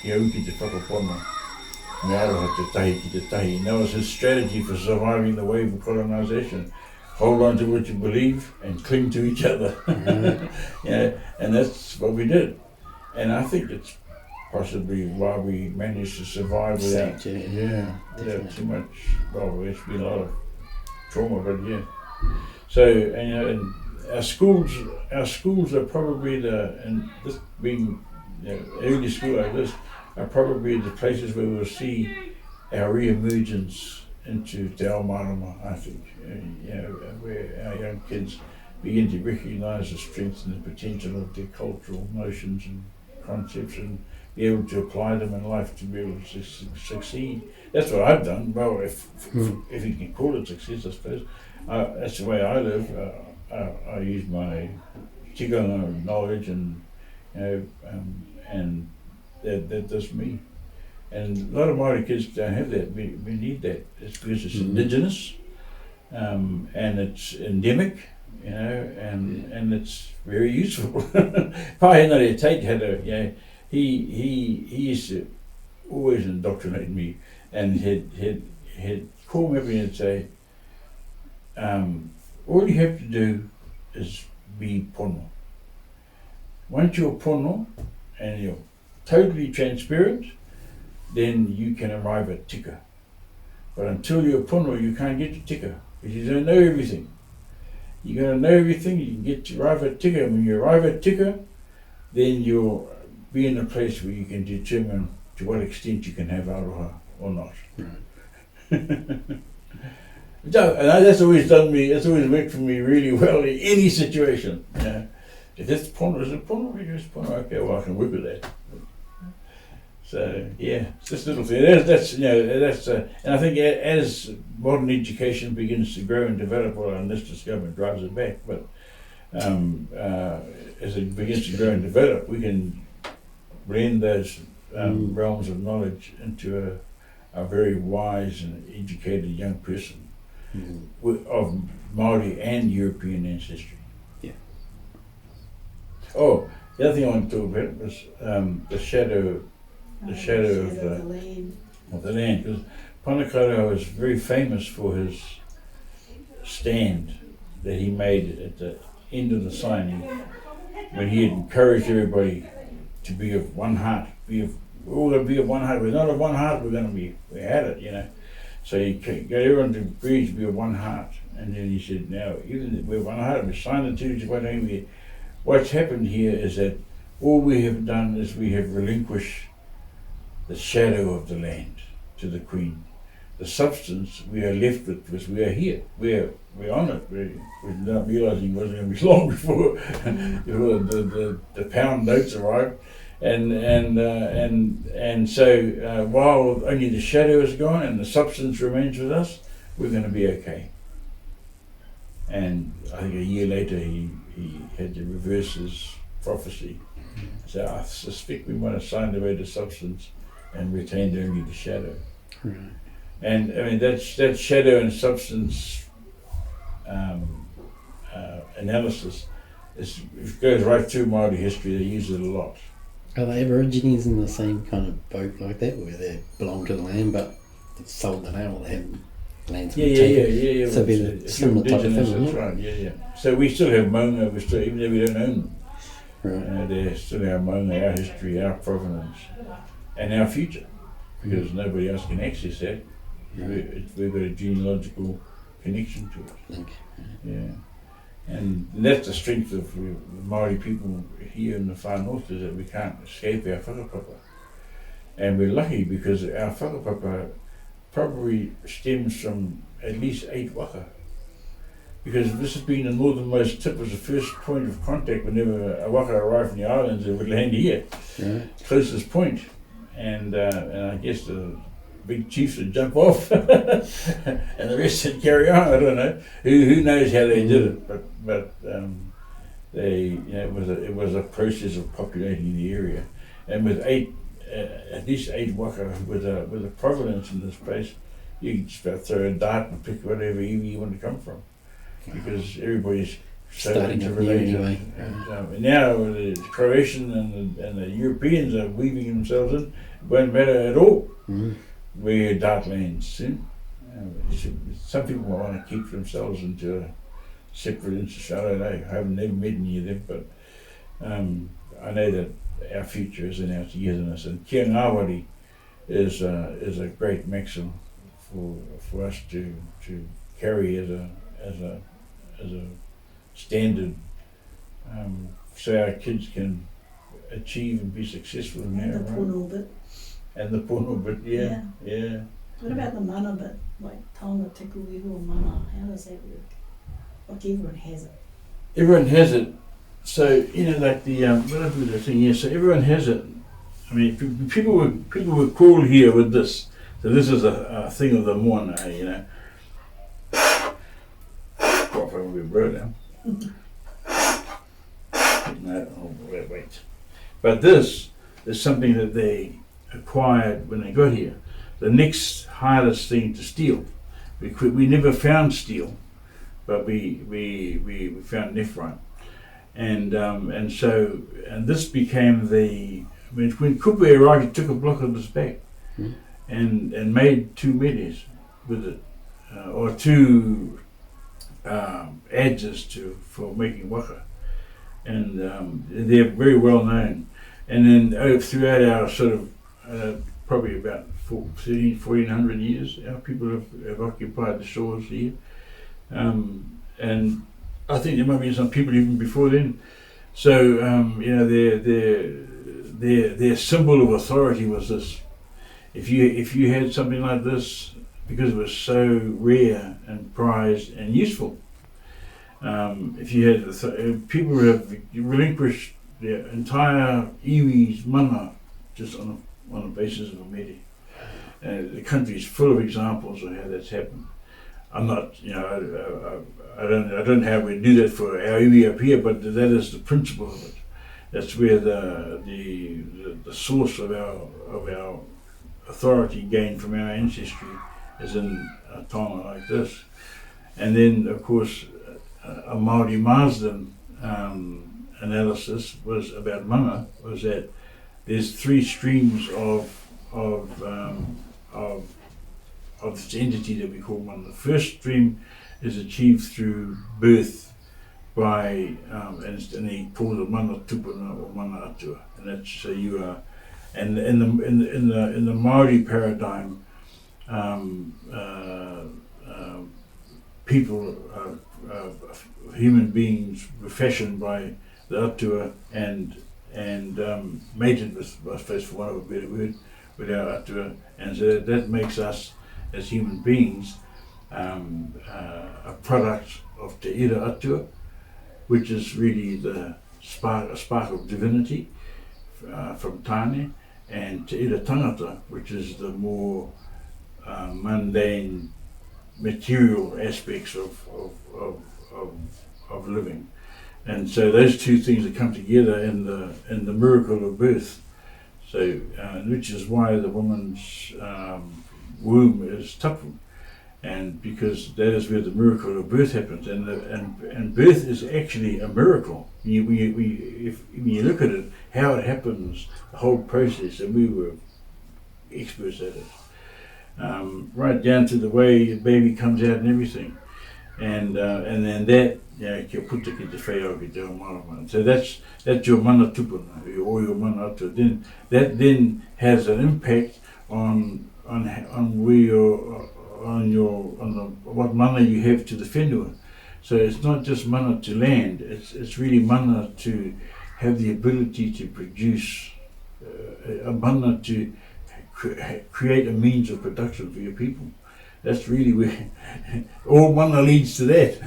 Kia uki te whakapono, me aroha te tahi ki te tahi. And that was his strategy for surviving the wave of colonisation. Hold on to what you believe and cling to each other. Yeah, and that's what we did. And I think it's possibly why we managed to survive without, Saved, without too much, well, there's been a lot of trauma, but yeah. So, and our schools are probably and this being early school like this, are probably the places where we'll see our re-emergence into Te Ao Marama, I think, where our young kids begin to recognise the strength and the potential of their cultural notions and concepts and be able to apply them in life to be able to succeed. That's what I've done. Well, if you can call it success, I suppose. That's the way I live. I use my tikanga knowledge and that's me. And a lot of Māori kids don't have that. We need that. It's because it's indigenous, and it's endemic, and it's very useful. Pahenare Tate had he used to always indoctrinate me, and he'd call me up and say, all you have to do is be pono. Once you're pono and you're totally transparent, then you can arrive at tika. But until you're pono, you can't get to tika, because you don't know everything. You gotta know everything, you can get to arrive at tika, and when you arrive at tika, then you'll be in a place where you can determine to what extent you can have aroha or not. Right. And that's always worked for me really well in any situation. If that's Pono, is it Pono? Maybe it's Pono. Okay, well I can work with that. So yeah, it's this little thing. And I think as modern education begins to grow and develop, well, unless this government drives it back, but as it begins to grow and develop, we can blend those realms of knowledge into a very wise and educated young person of Maori and European ancestry. Yeah. Oh, the other thing I want to talk about was the shadow of the land, because Panakaro was very famous for his stand that he made at the end of the signing, when he had encouraged everybody to be of one heart. We're all going to be of one heart. We're not of one heart. We had it, you know. So he got everyone to agree to be of one heart, and then he said, "Now, even if we're one heart, we signed the treaty. What's happened here is that all we have done is we have relinquished the shadow of the land to the Queen. The substance we are left with because we are here. We're on it. We're not realising it wasn't going to be long before the pound notes arrived, and so while only the shadow is gone and the substance remains with us, we're going to be okay." And I think a year later he had to reverse his prophecy. So I suspect we might have signed away the substance and retained only the shadow. Right. And I mean that shadow and substance analysis it goes right through Māori history. They use it a lot. Are the Aborigines in the same kind of boat like that, where they belong to the land but they've sold the land, or they have lands Yeah. So it'd be the similar type of thing, That's isn't it? right. Yeah. So we still have Maunga. Even though we don't own them, Right. they're still our Maunga, our history, our provenance, and our future, because nobody else can access that. We've got a genealogical connection to it. Link. Yeah. And that's the strength of the Māori people here in the far north, is that we can't escape our whakapapa. And we're lucky because our whakapapa probably stems from at least 8 waka. Because this has been the northernmost tip, was the first point of contact whenever a waka arrived from the islands. It would land here, Right. closest point. And I guess the big chiefs would jump off and the rest would carry on. I don't know. Who knows how they did it, but they, it was a process of populating the area. And with at least 8 waka with a provenance in this place, you can just about throw a dart and pick whatever you want to come from, because everybody's so Starting up new interrelated. anyway. And now the Croatian and the Europeans are weaving themselves in. It won't matter at all. We're dark lands soon. Some people might want to keep themselves into a separate institution. I don't know. I haven't never met any of them, but I know that our future is in our togetherness. And kia ngāwari is a great maxim for us to carry as a standard, so our kids can achieve and be successful in And their the own. pono bit. And the pono bit, yeah. What about the mana bit? Like taonga, tiku, iho, mana. How does that work? Like everyone has it. Everyone has it. So like the whatever the thing is. So everyone has it. I mean, people were cool here with this. So this is a thing of the moana, Probably we bro now. No, wait. But this is something that they acquired when they got here. The next hardest thing to steal. We never found steel, but we found nephrite, and this became when Kupe arrived, he took a block of this back and made 2 medes with it, or 2 adzes for making waka, and they're very well known. And then throughout our sort of probably about 1400 years, our people have occupied the shores here, and I think there might be some people even before then. So their symbol of authority was this. If you had something like this, because it was so rare and prized and useful, if you had people who have relinquished their entire iwi's mana just on the basis of a mere. The country is full of examples of how that's happened. I'm not, I don't know how we do that for our iwi up here, but that is the principle of it. That's where the source of our authority gained from our ancestry is in a tonga like this. And then, of course, a Māori Marsden analysis was about mana, was that there's three streams of this entity that we call mana. The first stream is achieved through birth by, and he calls it mana tupuna or mana atua, and that's so you are. And in the Māori paradigm, people, human beings, were fashioned by the atua and mated with, I suppose, for want of a better word, with our atua, and so that makes us as human beings a product of te ira atua, which is really a spark of divinity from Tāne, and te ira tangata, which is the more mundane material aspects of living. And so those two things that come together in the miracle of birth. So, which is why the woman's womb is tapu, and because that is where the miracle of birth happens, and birth is actually a miracle. When you look at it, how it happens, the whole process, and we were experts at it, right down to the way the baby comes out and everything, and then that. Kia puta ki te whaiau ki te o mana. So that's your mana tupuna, or your mana atua. Then that then has an impact on where what mana you have to the whenua. So it's not just mana to land, it's really mana to have the ability to produce, a mana to create a means of production for your people. That's really where all mana leads to that.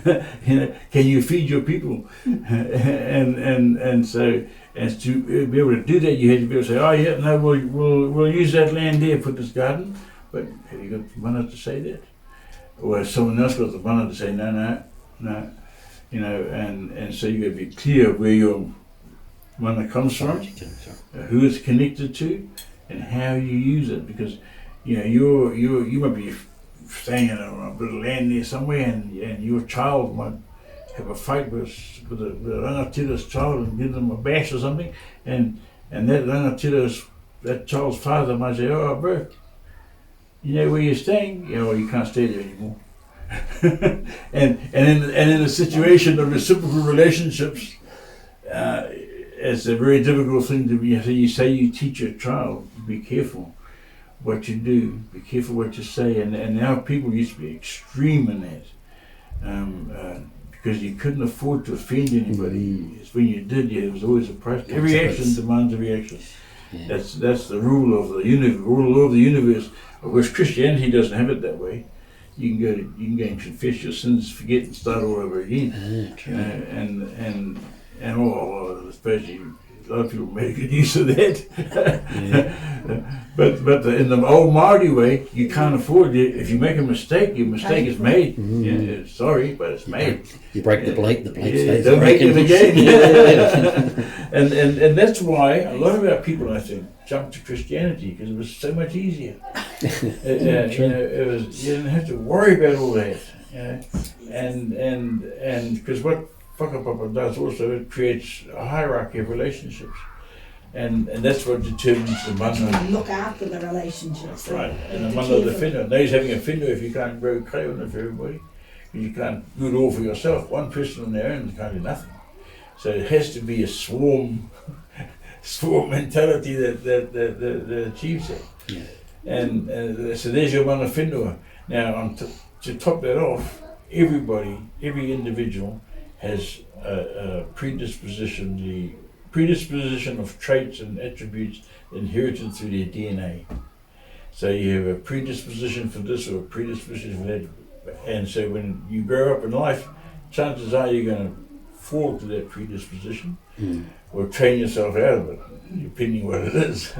Can you feed your people? and so as to be able to do that, you had to be able to say, oh yeah, no, we'll use that land there for this garden. But have you got mana to say that? Or has someone else got the mana to say no? And so you got to be clear where your mana comes from, who it's connected to, and how you use it. Because you might be staying in a bit of land there somewhere, and your child might have a fight with a rangatira's child and give them a bash or something, and that child's father might say, oh bro, you know where you're staying? Yeah, well, you can't stay there anymore. and in a situation of reciprocal relationships, it's a very difficult thing to be. So you teach your child, be careful what you do, be careful what you say, and our people used to be extreme in that, because you couldn't afford to offend anybody. When you did, it was always a price. Every action demands a reaction. Yeah. That's the rule of the universe. Rule of the universe, of which Christianity doesn't have it that way. You can go and confess your sins, forget, and start all over again. And I suppose a lot of people make good use of that. But in the old Māori way, you can't afford it. If you make a mistake, your mistake is made. Yeah, sorry, but it's made. You break the plate stays don't make it again. and that's why a lot of our people, I think, jumped to Christianity, because it was so much easier. It was, you didn't have to worry about all that. And because what whakapapa does also, it creates a hierarchy of relationships. And that's what determines the mana. Look after the relationships. That's right. And the mana of the whenua. Nobody's having a whenua if you can't grow kaiona for everybody. You can't do it all for yourself. One person on their own can't do nothing. So it has to be a swarm mentality that achieves it. Yeah. And so there's your mana whenua. Now, to top that off, every individual has a predisposition, the predisposition of traits and attributes inherited through their DNA. So you have a predisposition for this or a predisposition for that. And so when you grow up in life, chances are you're going to fall to that predisposition Mm. or train yourself out of it, depending what it is.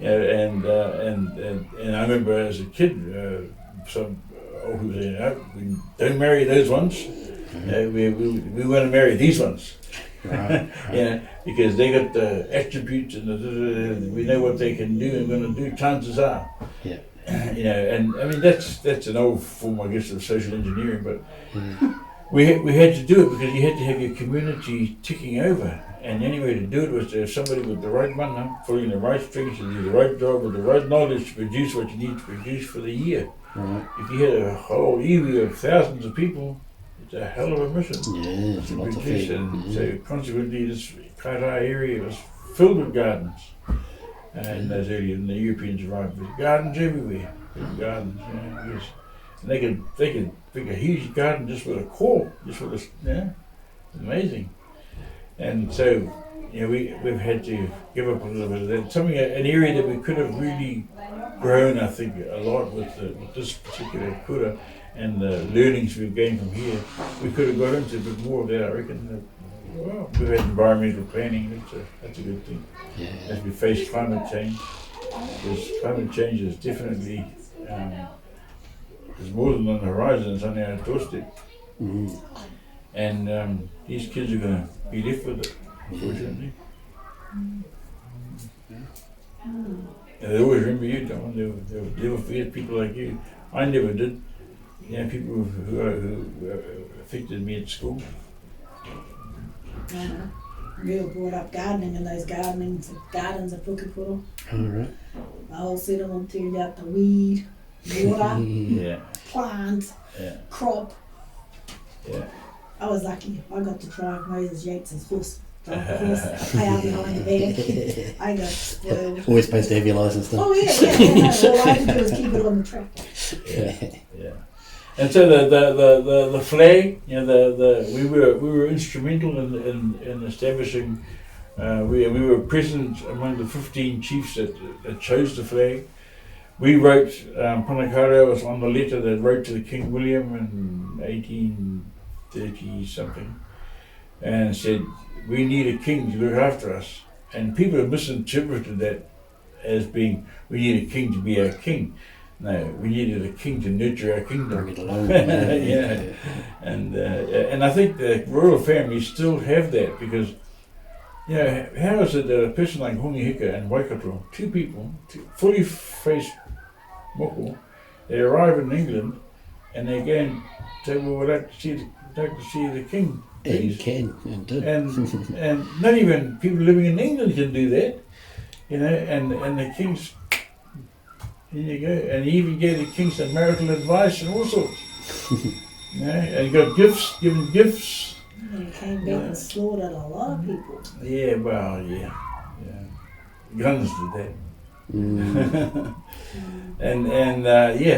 And I remember as a kid, some old people saying, we don't marry those ones. We want to marry these ones. Right. Because they got the attributes and we know what they can do and going to do. Chances are, Yeah. And I mean that's an old form, I guess, of social engineering. But Mm. we had to do it because you had to have your community ticking over, and the only way to do it was to have somebody with the right mana, following the right strings, to do the right job with the right knowledge to produce what you need to produce for the year. Right. If you had a whole iwi of thousands of people, it's a hell of a mission. Yeah, it's To lots of produce, food. and so consequently this Kairai area was filled with gardens. And as earlier the Europeans arrived, with gardens everywhere, big gardens, yes. And they could pick a huge garden just with a core, just with a, amazing. And so, we've had to give up a little bit of that. Something, an area that we could have really grown, I think, a lot with this particular kura and the learnings we've gained from here. We could have got into a bit more of that, I reckon. Well, we've had environmental planning, that's a good thing. Yeah. As we face climate change, because climate change is definitely, there's more than on the horizon, it's on our doorstep. Mm. And these kids are going to be left with it, unfortunately. And they always remember you, Don. They'll never forget people like you. I never did. People who affected me at school. We were brought up gardening in those gardens of Pukekoro. All right. The whole settlement turned out to weed, water, Yeah, plant, yeah, crop. yeah. I was lucky. I got to drive Moses Yates's horse. Drive the horse, pay out behind the back. I got spoiled. Always supposed to have your license done. Oh yeah. All I had to do was keep it on the track. Yeah. And so the flag, we were instrumental in establishing. We were present among the 15 chiefs that chose the flag. We wrote, Panakara was on the letter that wrote to the King William in 1830 something, and said, we need a king to look after us. And people have misinterpreted that as being, we need a king to be our king. No, we needed a king to nurture our kingdom. Bring it along. And I think the royal families still have that because, how is it that a person like Hongi Hika and Waikato, two people, fully faced moko, they arrive in England and they go and say, well, we'd like to see the king. And you Please. can, and do. And not even people living in England can do that, and the king's, here you go, and he even gave the king some marital advice and all sorts, and he got given gifts. And he came back and slaughtered a lot of people. Yeah, well, yeah. Guns did that. Mm.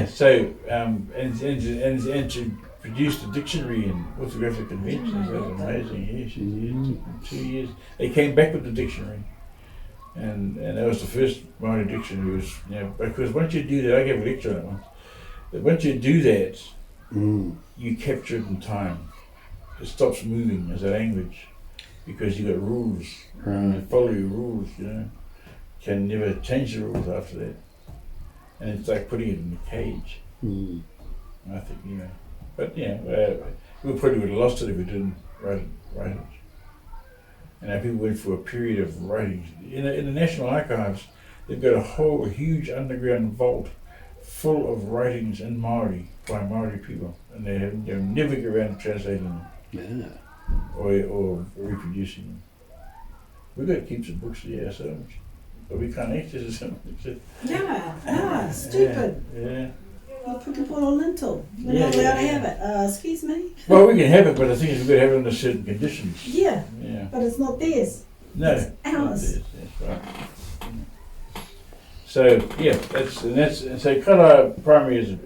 So and to produce the dictionary and orthographic conventions, that was amazing. Yeah, she took 2 years. They came back with the dictionary, and that was the first Māori dictionary. Was because once you do that, I gave a lecture on it once. That once you do that, you capture it in time. It stops moving as a language because you got rules. Right. You follow your rules. Can never change the rules after that. And it's like putting it in a cage. I think, But we probably would have lost it if we didn't write it. And people went through a period of writing. In the National Archives, they've got a whole huge underground vault full of writings in Māori by Māori people, and they'll never get around to translating them or reproducing them. We've got to keep some books here ourselves, but we can't access them. Stupid. Yeah. You put it on lintel. You're not allowed to have it. Excuse me? Well, we can have it, but the thing is we've got to have it under certain conditions. Yeah, Yeah. but it's not theirs. No. It's not ours. theirs, that's right. So so Kara Primary is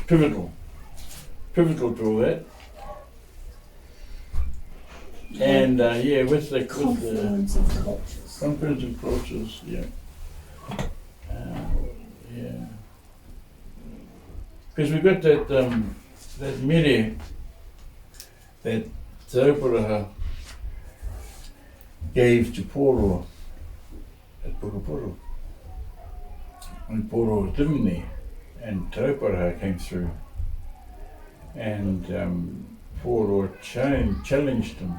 pivotal to all that. And with the Confluence of cultures. confluence of cultures, because we've got that mere that Te Rauparaha gave to Poro at Pukapuru. And Poro was living there, and Te Rauparaha came through, and Poro challenged him,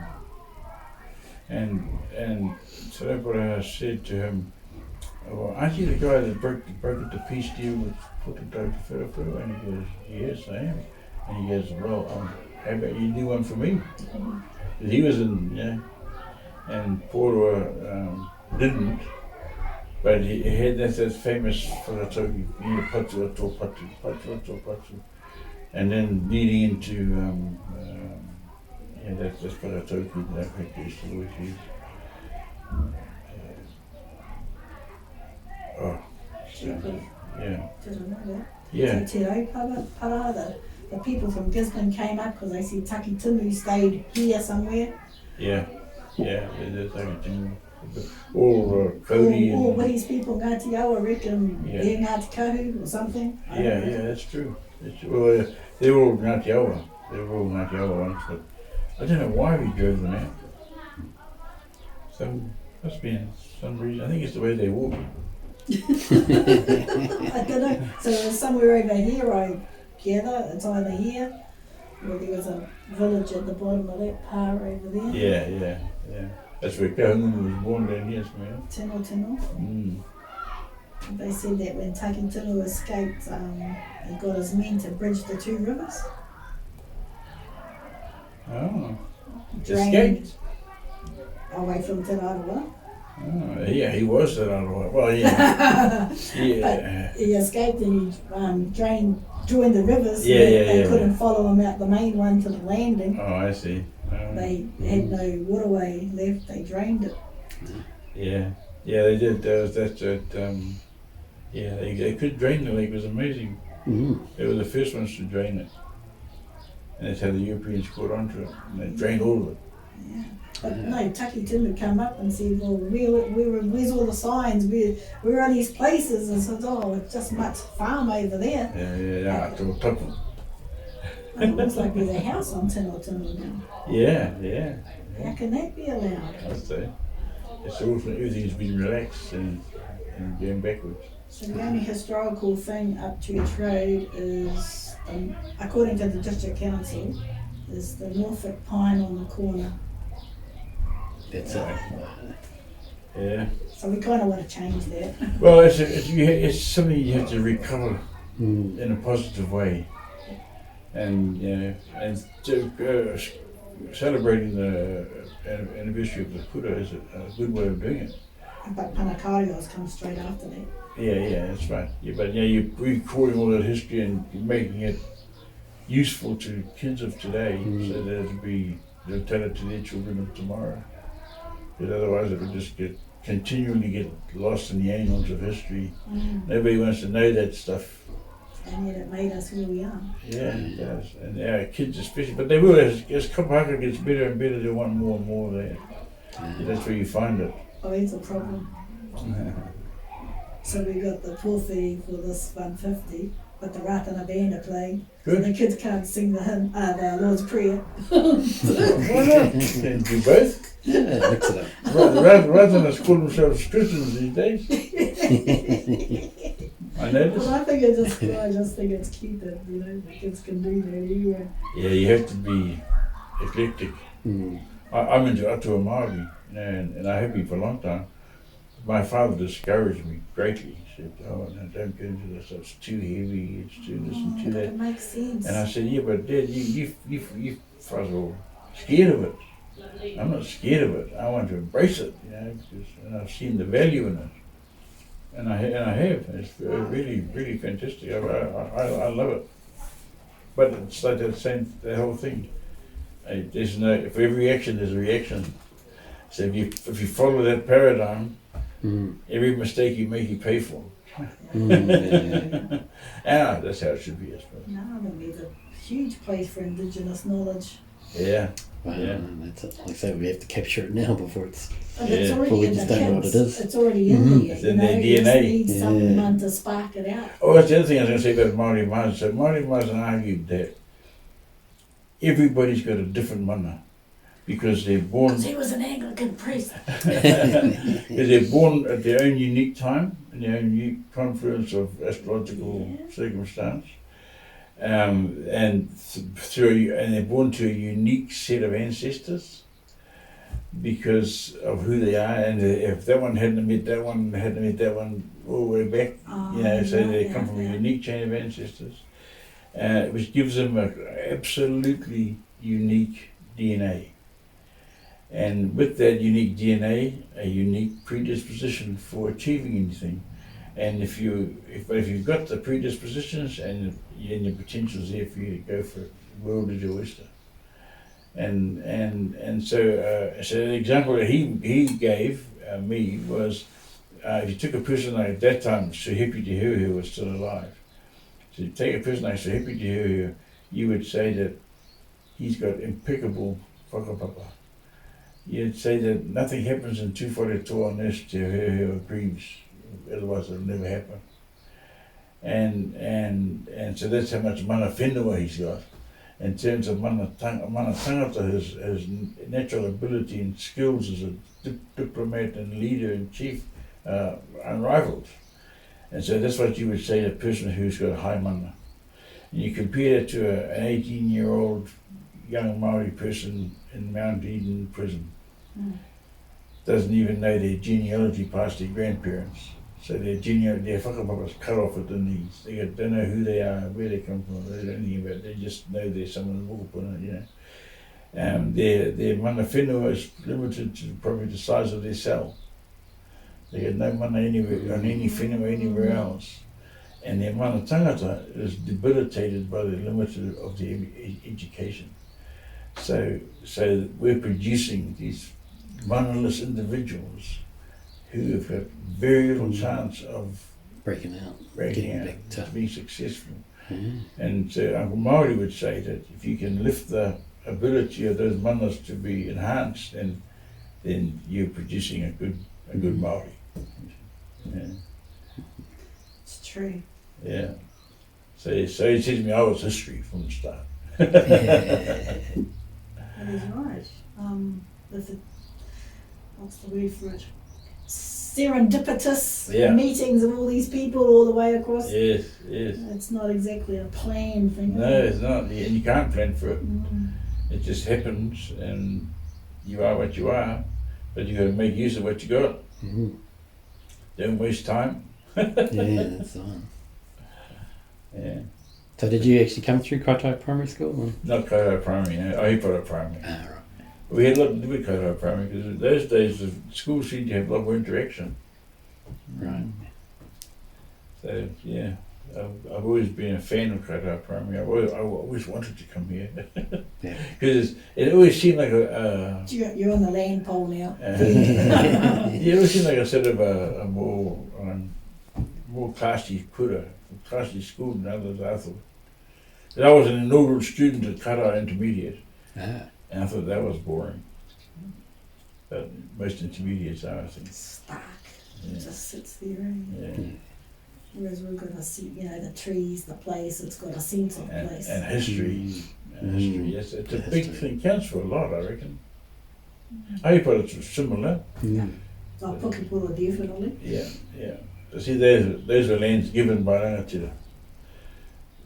and Te Rauparaha said to him, "Well, aren't you the guy that broke it to peace deal with Pukapuru Wherewhero?" And he goes, "Yes, I am." And he goes, "Well, how about you do one for me?" He was in, and Poro didn't, but he had that famous whakatauki, patu ato patu, and then leading into, that's whakatauki that I used to always use. Yeah. Didn't know that. Yeah. So Te Rauparaha, the people from Gisborne came up because they said Taki Timu stayed here somewhere. Yeah. That's everything. All Cody Or and Witty's people, Ngāti Awa, reckon Yeah. they're Ngāti Kahu or something. I don't know. that's true. Well, they were all Ngāti Awa. They were all Ngāti Awa once, but I don't know why we drove them out. Must be some reason. I think it's the way they walk. I don't know. So it's somewhere over here, I gather. It's either here or there was a village at the bottom of that pa over there. Yeah. That's where Kahunga was born down here, man. Tino. Mm. They said that when Taki Tino escaped, he got his men to bridge the two rivers. Oh. Drained Escaped. away from Te Raroa. Oh, yeah, he was that other. Well, yeah. Yeah. He escaped and he joined the rivers. Yeah, so they yeah. couldn't follow him out the main one to the landing. Oh, I see. They had no waterway left. They drained it. Yeah, they did. They could drain the lake. It was amazing. They were the first ones to drain it. And that's how the Europeans caught onto it. And they drained all of it. Yeah. But no, Taki Timu come up and said, "Well, where's all the signs? Where are these places?" And said, "Oh, it's just much farm over there." Yeah. To the top of it. And it looks like there's a house on Tino now. Yeah. How can that be allowed? I'd say. It's all everything's been relaxed and going backwards. So the only historical thing up Church Road is, according to the District Council, is the Norfolk pine on the corner. That's it. Yeah. So we kind of want to change that. Well, it's something you have to recover in a positive way. And celebrating the anniversary of the Kura is a good way of doing it. But Panakarios comes straight after that. Yeah, that's right. Yeah, but you're recording all that history and you're making it useful to kids of today, so that they'll tell it to their children of tomorrow. Because otherwise, it will just continually get lost in the annals of history. Nobody wants to know that stuff. And yet it made us who we are. Yeah, it does. And our kids especially, but they will, as Kapahaka gets better and better, they want more and more there. That's where you find it. Oh, it's a problem. So we got the Porphy for this 150, but the Ratana band are playing. Good. So the kids can't sing the hymn, the Lord's Prayer. Why not? And do both? Yeah, mix it up. Ratana's call themselves Christians these days. I noticed. Well, I just think it's cute that, the kids can do that anyway. Yeah, you have to be eclectic. I'm into Atua Māori, and I have been for a long time. My father discouraged me greatly. He said, "Oh, no, don't go into this. It's too heavy. It's too this and too But that." it makes sense. And I said, "Yeah, but Dad, you fuzzle scared of it. I'm not scared of it. I want to embrace it, because and I've seen the value in it, and I have. It's really, really fantastic. I love it. But it's like the whole thing. There's no, for every action there's a reaction. So if you follow that paradigm, every mistake you make, you pay for. That's how it should be, I suppose. No, I think there's a huge place for Indigenous knowledge. Yeah. Wow, Yeah. that's it. Like I say, we have to capture it now before it's. And it's Yeah. already Well, we in the just don't know what kids. it is. It's already in there. It's in their DNA. You just need someone to spark it out. Oh, that's the other thing I was going to say about Māori Mars. So Māori Mars argued that everybody's got a different mana. because they're born. Because he was an Anglican priest. Because they're born at their own unique time, in their own unique confluence of astrological circumstance, and they're born to a unique set of ancestors because of who they are, and if that one hadn't met that one, hadn't met that one all the way back, so they come from a unique chain of ancestors, which gives them an absolutely unique DNA. And with that unique DNA, a unique predisposition for achieving anything. And if you've got the predispositions and your potential's there for you to go for it, the world is your oyster. And so the example that he gave me was if you took a person like, at that time, Sir Hippie Te Huhu was still alive. So you take a person like Sir Hippie Te Huhu, you would say that he's got impeccable whakapapa. You'd say that nothing happens in tūwhare toa unless Te Huhu agrees, otherwise it'll never happen. And so that's how much mana whenua he's got. In terms of mana tangata, his natural ability and skills as a diplomat and leader and chief unrivaled. And so that's what you would say to a person who's got high mana. And you compare that to an 18-year-old young Māori person in Mount Eden prison. Doesn't even know their genealogy past their grandparents. So their whakapapa's cut off at the knees. They don't know who they are, where they come from, they don't know anything about it. They just know there's someone in Wokapuna, you know. Their mana whenua is limited to probably the size of their cell. They got no mana anywhere, on any whenua anywhere else. And their mana tangata is debilitated by the limit of their education. So we're producing these manaless individuals who have got very little chance of breaking out, to be successful. And so Uncle Māori would say that if you can lift the ability of those manas to be enhanced, then you're producing a good Māori. Yeah. It's true. Yeah. So he said to me, I was history from the start. That is right. What's the word for it? Serendipitous meetings of all these people all the way across. Yes. It's not exactly a planned thing. No, it's not. And you can't plan for it. It just happens, and you are what you are, but you got to make use of what you got. Don't waste time. Yeah, that's on. Yeah. So did you actually come through Kaitaia Primary School? Or? Not Kaitaia Primary, no. Ahipaura Primary. Ah, right. We had a lot to do with Kaitaia Primary because in those days the schools seemed to have a lot more interaction. Right. So yeah, I've always been a fan of Kaitaia Primary. I always wanted to come here because it always seemed like You're on the land pole now. it always seemed like a sort of a more classy classy school than others. I thought. But I was an inaugural student at Kaitaia Intermediate. And I thought that was boring. But most intermediates are, I think. Stark. Yeah. It just sits there. Yeah. Whereas we've got to see, the trees, the place, it's got a sense of place. And history. History, yes. It's a big thing. Counts for a lot, I reckon. I thought it's similar. Pukipura, definitely. Yeah. See, those were lands given by Rangatira.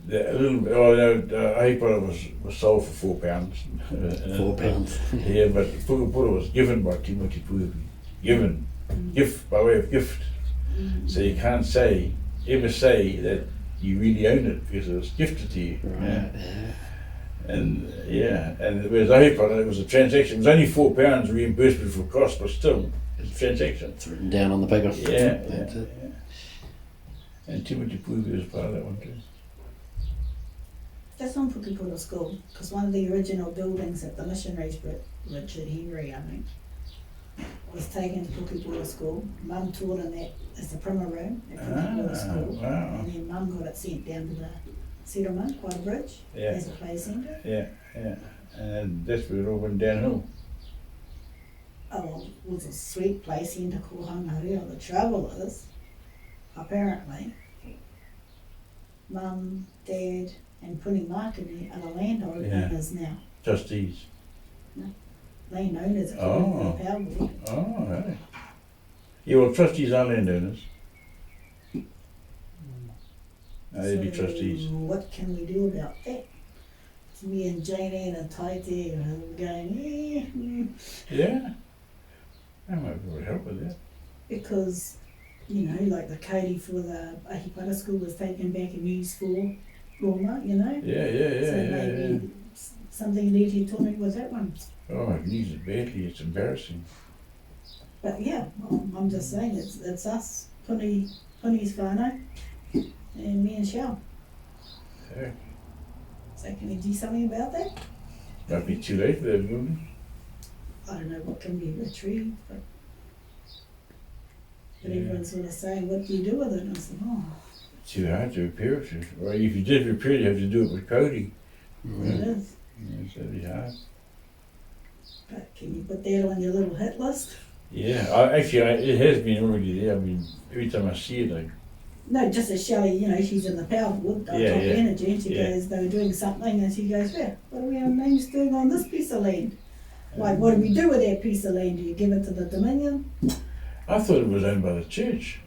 Ahipara was sold for £4. £4. Yeah, but Pukapura was given by Timothy Piripi. Gift by way of gift. So you can't ever say that you really own it because it was gifted to you. Right. And whereas Ahipara, it was a transaction. It was only £4 reimbursement for cost, but still, it's a transaction. It's written down on the paper. Yeah. And Timothy Piripi was part of that one too. That's on Pukipura School, because one of the original buildings that the missionaries, Richard Henry, I think, was taken to Pukipura School. Mum taught in that as the primer room at Pukipura School. Wow. And then Mum got it sent down to the settlement, Quad Bridge, as a play centre. Yeah. And that's where it all went downhill. Oh, well, it was a sweet play centre called Hangaria. The trouble is, apparently, Mum, Dad, and Puni Markini are the landowners now. Trustees. No. landowners according to the power board. Oh, right. Yeah, well, trustees are landowners. They'd be trustees. What can we do about that? It's me and Jane Ann and Tai Te going, Yeah. I might be able to help with that. because, you know, like the Cody for the Ahipara school was taken back and used for Roma, you know? Yeah. So maybe something neatly taught me with that one. Oh, it needs it badly. It's embarrassing. But yeah, I'm just saying, it's us, Puni's whānau, and me and Shell. Yeah. So can we do something about that? Might be too late for that building. I don't know what can be retrieved, but Yeah. everyone's sort of saying, what do you do with it? And I said, oh, Too hard to repair it. Well, if you did repair it, you have to do it with Cody. it is. Yeah, so that'd be hard. But can you put that on your little hit list? Yeah, it has been already there. I mean, every time I see it, like, No, just as Shelley, you know, she's in the power board, top Yeah. energy, and she Yeah. goes, they were doing something, and she goes, yeah, what are we our names doing on this piece of land? Like, what do we do with that piece of land? Do you give it to the Dominion? I thought it was owned by the church.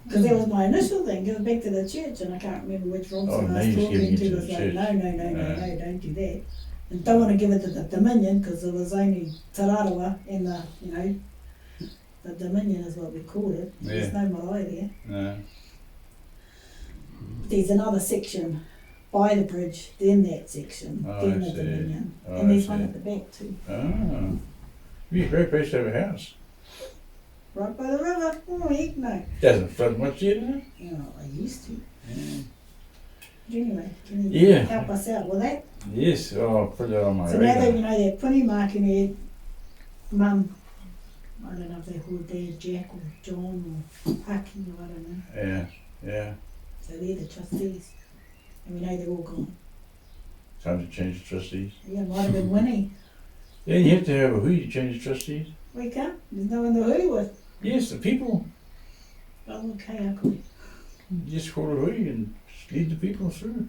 Because that was my initial thing, give it back to the church, and I can't remember which Oh, Robson now I was you're talking giving it to, to was the like, church. no, don't do that. And don't want to give it to the Dominion, because it was only Te Rarawa in the, you know, the Dominion is what we called it. There's no marae there. No. There's another section by the bridge, then that section, Oh, then I the see. Dominion. Oh, And there's I one see. at the back too, Oh. Be a great place to have a house. right by the river. Oh, heck no. Doesn't flood much yet, does it? Oh, I used to. Yeah. But anyway, can you Yeah. help us out with that? Yes, oh, I'll put it on my So now that radar. you know that Puni Makine, Mum, I don't know if they called Dad Jack or John or Haki or I don't know. Yeah. So they're the trustees. And we know they're all gone. Time to change the trustees. Yeah, might have been Winnie. Yeah, you have to have a who to change the trustees. We can't. There's no one to who with. Yes, the people. Oh, okay, I could. Just call it who and just lead the people through.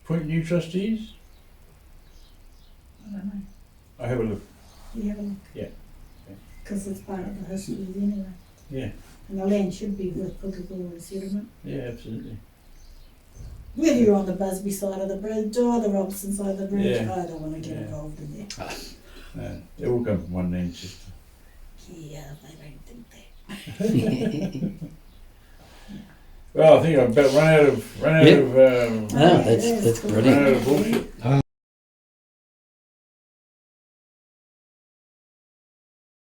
Appoint new trustees. I don't know. I have a look. You have a look. Yeah. Because it's part of the history anyway. Yeah. And the land should be with Pukekohe Settlement. Yeah, absolutely. Whether you're on the Busby side of the bridge or the Robson side of the bridge, Yeah. I don't want to get Yeah. involved in that. No, they all come from one name system. Yeah, I don't think that. Well, I think I've about run out of that's Yes, brilliant. run out of bullshit.